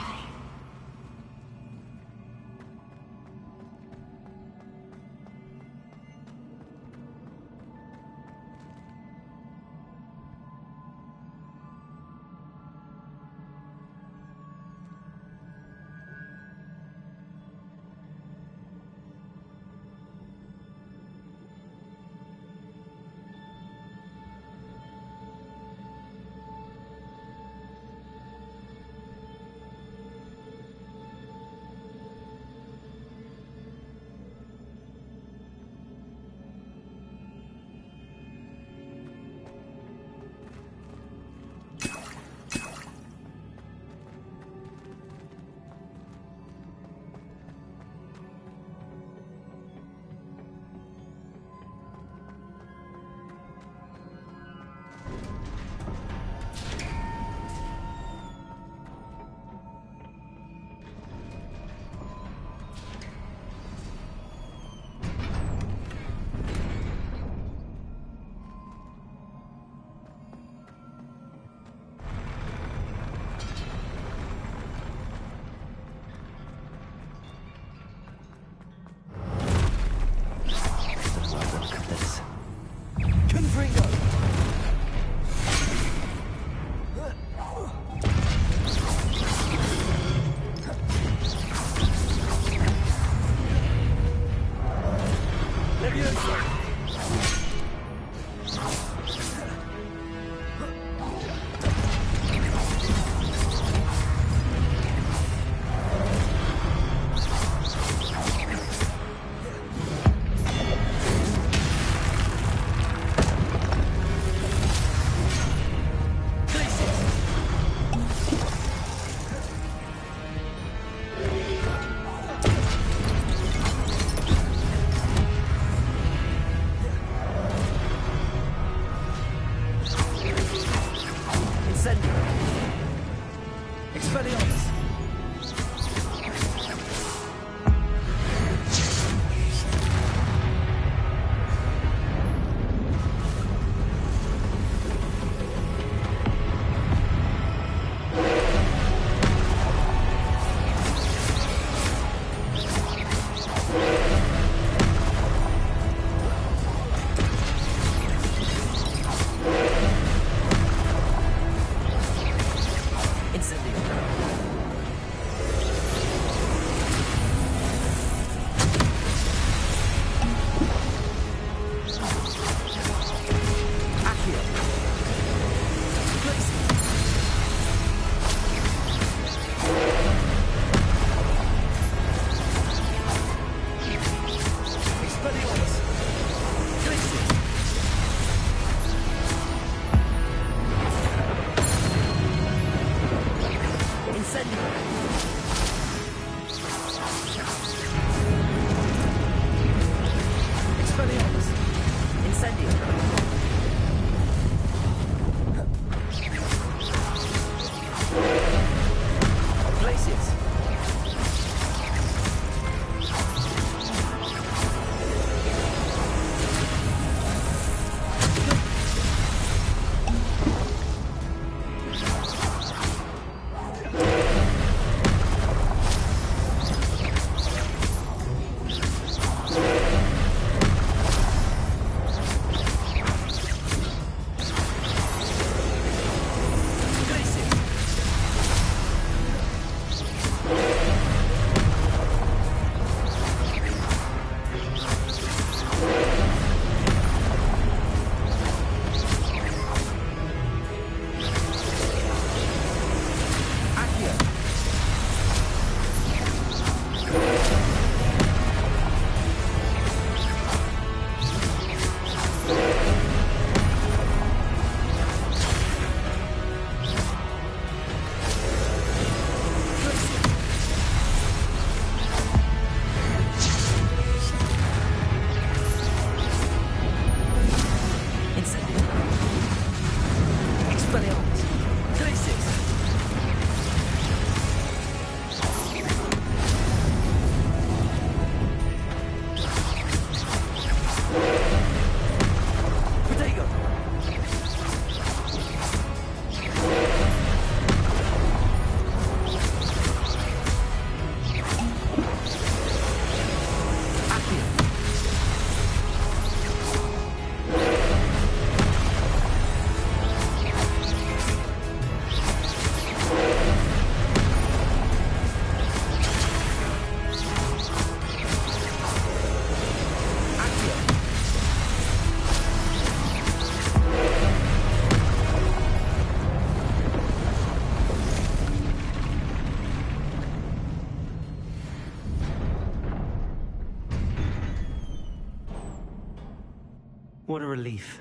What a relief.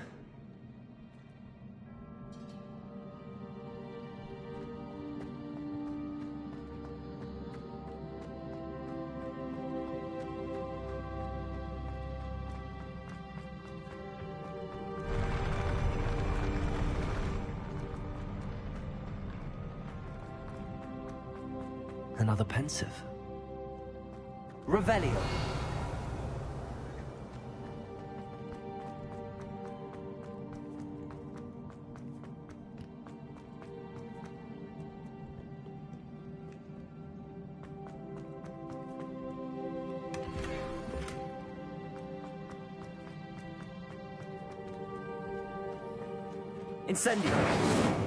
Another pensive. Revelio. Incendio.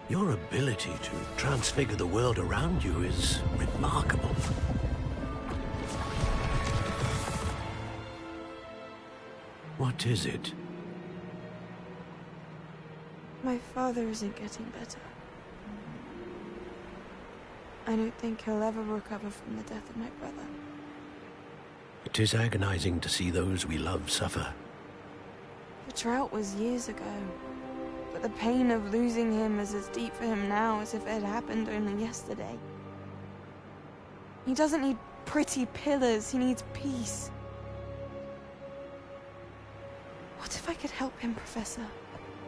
Your ability to transfigure the world around you is remarkable. What is it? My father isn't getting better. I don't think he'll ever recover from the death of my brother. It is agonizing to see those we love suffer. The drought was years ago. But the pain of losing him is as deep for him now as if it had happened only yesterday. He doesn't need pretty pillars, he needs peace. What if I could help him, Professor?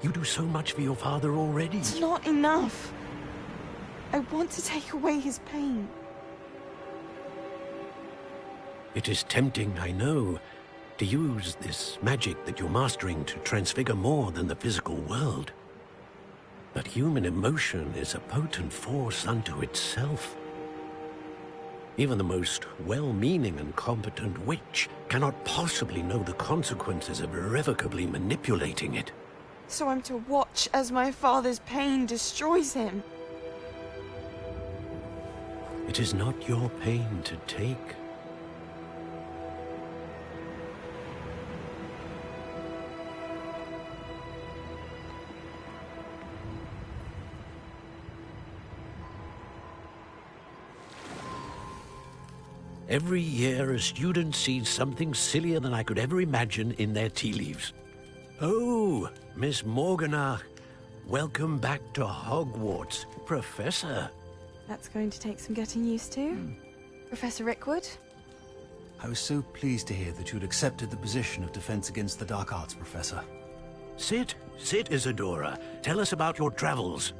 You do so much for your father already. It's not enough. I want to take away his pain. It is tempting, I know, to use this magic that you're mastering to transfigure more than the physical world. But human emotion is a potent force unto itself. Even the most well-meaning and competent witch cannot possibly know the consequences of irrevocably manipulating it. So I'm to watch as my father's pain destroys him. It is not your pain to take. Every year, a student sees something sillier than I could ever imagine in their tea leaves. Oh, Miss Morganach, welcome back to Hogwarts, Professor. That's going to take some getting used to. Professor Rickwood? I was so pleased to hear that you'd accepted the position of Defense Against the Dark Arts, Professor. Sit, Isadora. Tell us about your travels.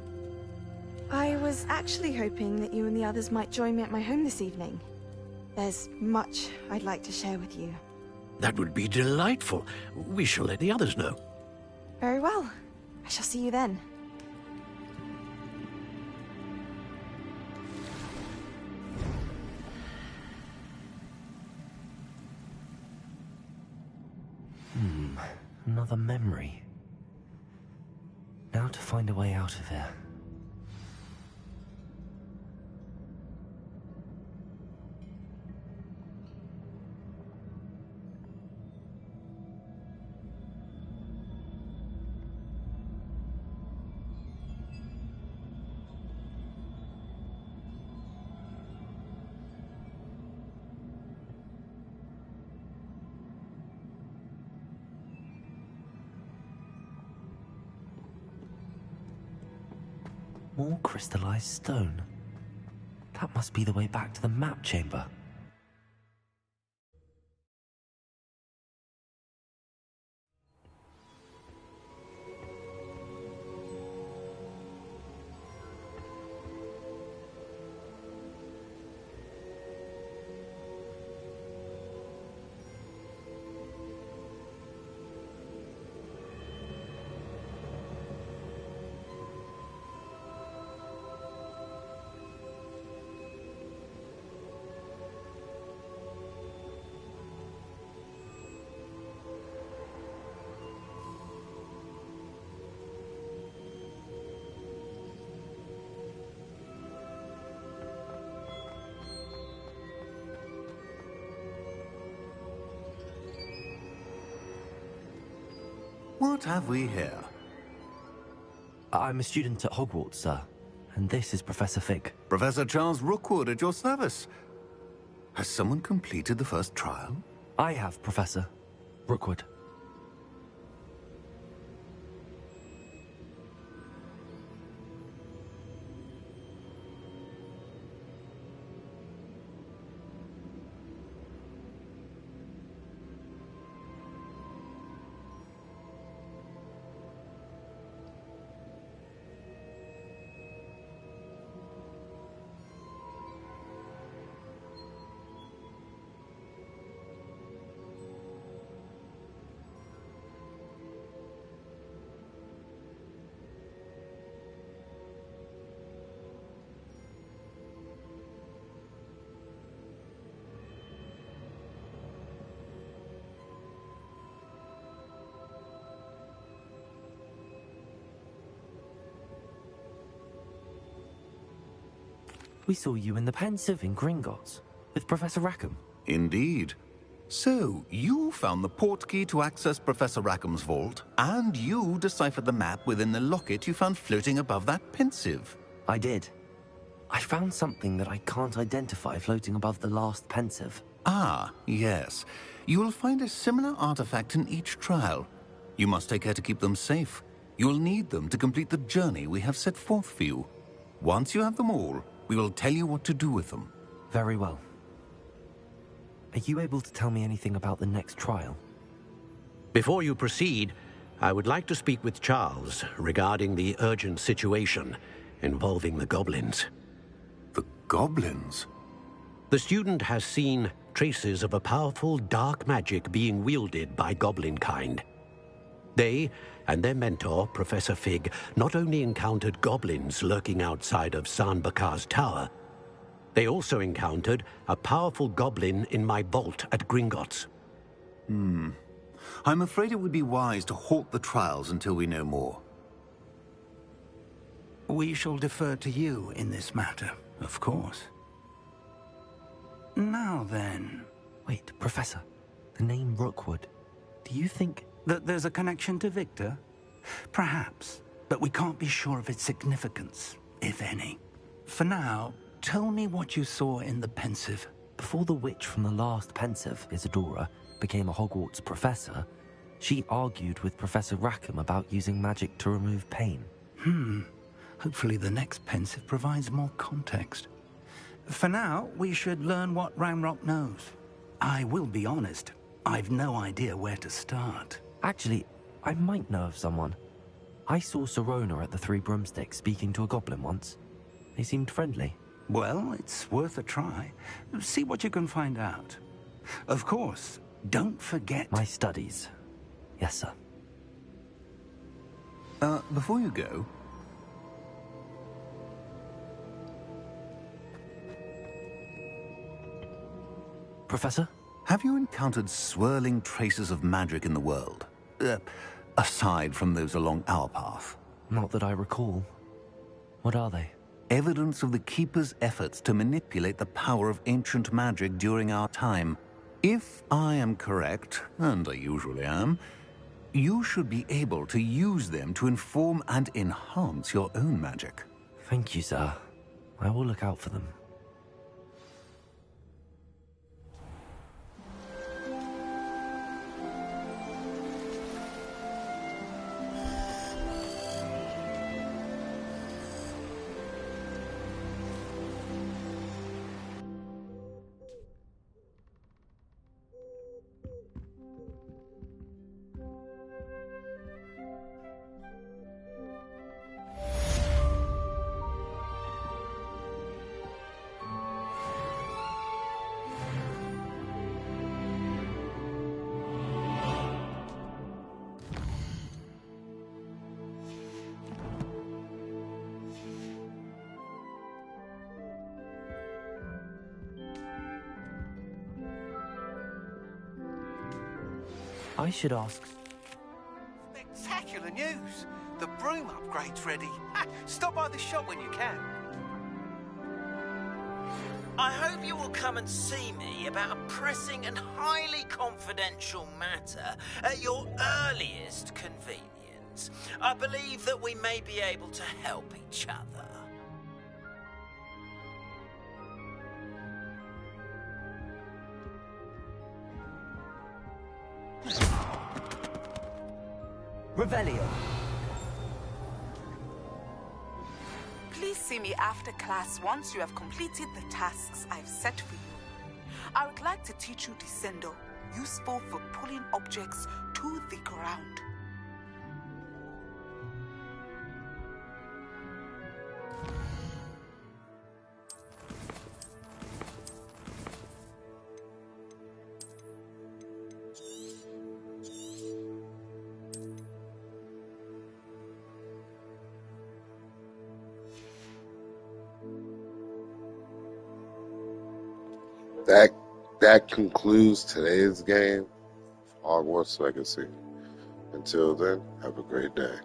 I was actually hoping that you and the others might join me at my home this evening. There's much I'd like to share with you. That would be delightful. We shall let the others know. Very well. I shall see you then. Another memory. Now to find a way out of here. More crystallized stone. That must be the way back to the map chamber. What have we here? I'm a student at Hogwarts, sir. And this is Professor Fig. Professor Charles Rookwood at your service. Has someone completed the first trial? I have, Professor Rookwood. We saw you in the Pensive in Gringotts with Professor Rackham. Indeed. So, you found the portkey to access Professor Rackham's vault, and you deciphered the map within the locket you found floating above that Pensive. I did. I found something that I can't identify floating above the last Pensive. Ah, yes. You will find a similar artifact in each trial. You must take care to keep them safe. You will need them to complete the journey we have set forth for you. Once you have them all, we will tell you what to do with them. Very well. Are you able to tell me anything about the next trial? Before you proceed, I would like to speak with Charles regarding the urgent situation involving the goblins. The goblins? The student has seen traces of a powerful dark magic being wielded by goblin kind. They and their mentor, Professor Fig, not only encountered goblins lurking outside of Sanbakar's tower, they also encountered a powerful goblin in my vault at Gringotts. I'm afraid it would be wise to halt the trials until we know more. We shall defer to you in this matter, of course. Now then... Wait, Professor. The name Rookwood. Do you think... that there's a connection to Victor? Perhaps, but we can't be sure of its significance, if any. For now, tell me what you saw in the Pensive. Before the witch from the last Pensive, Isadora, became a Hogwarts professor, she argued with Professor Rackham about using magic to remove pain. Hopefully the next Pensive provides more context. For now, we should learn what Ranrock knows. I will be honest, I've no idea where to start. Actually, I might know of someone. I saw Sirona at the Three Broomsticks speaking to a goblin once. They seemed friendly. Well, it's worth a try. See what you can find out. Of course, don't forget... My studies. Yes, sir. Before you go... Professor? Have you encountered swirling traces of magic in the world? Aside from those along our path? Not that I recall. What are they? Evidence of the Keeper's efforts to manipulate the power of ancient magic during our time. If I am correct, and I usually am, you should be able to use them to inform and enhance your own magic. Thank you, sir. I will look out for them. I should ask... Spectacular news! The broom upgrade's ready. Stop by the shop when you can. I hope you will come and see me about a pressing and highly confidential matter at your earliest convenience. I believe that we may be able to help each other. Revelio. Please see me after class once you have completed the tasks I've set for you. I would like to teach you Descendo, useful for pulling objects to the ground. That concludes today's game, Hogwarts Legacy. Until then, have a great day.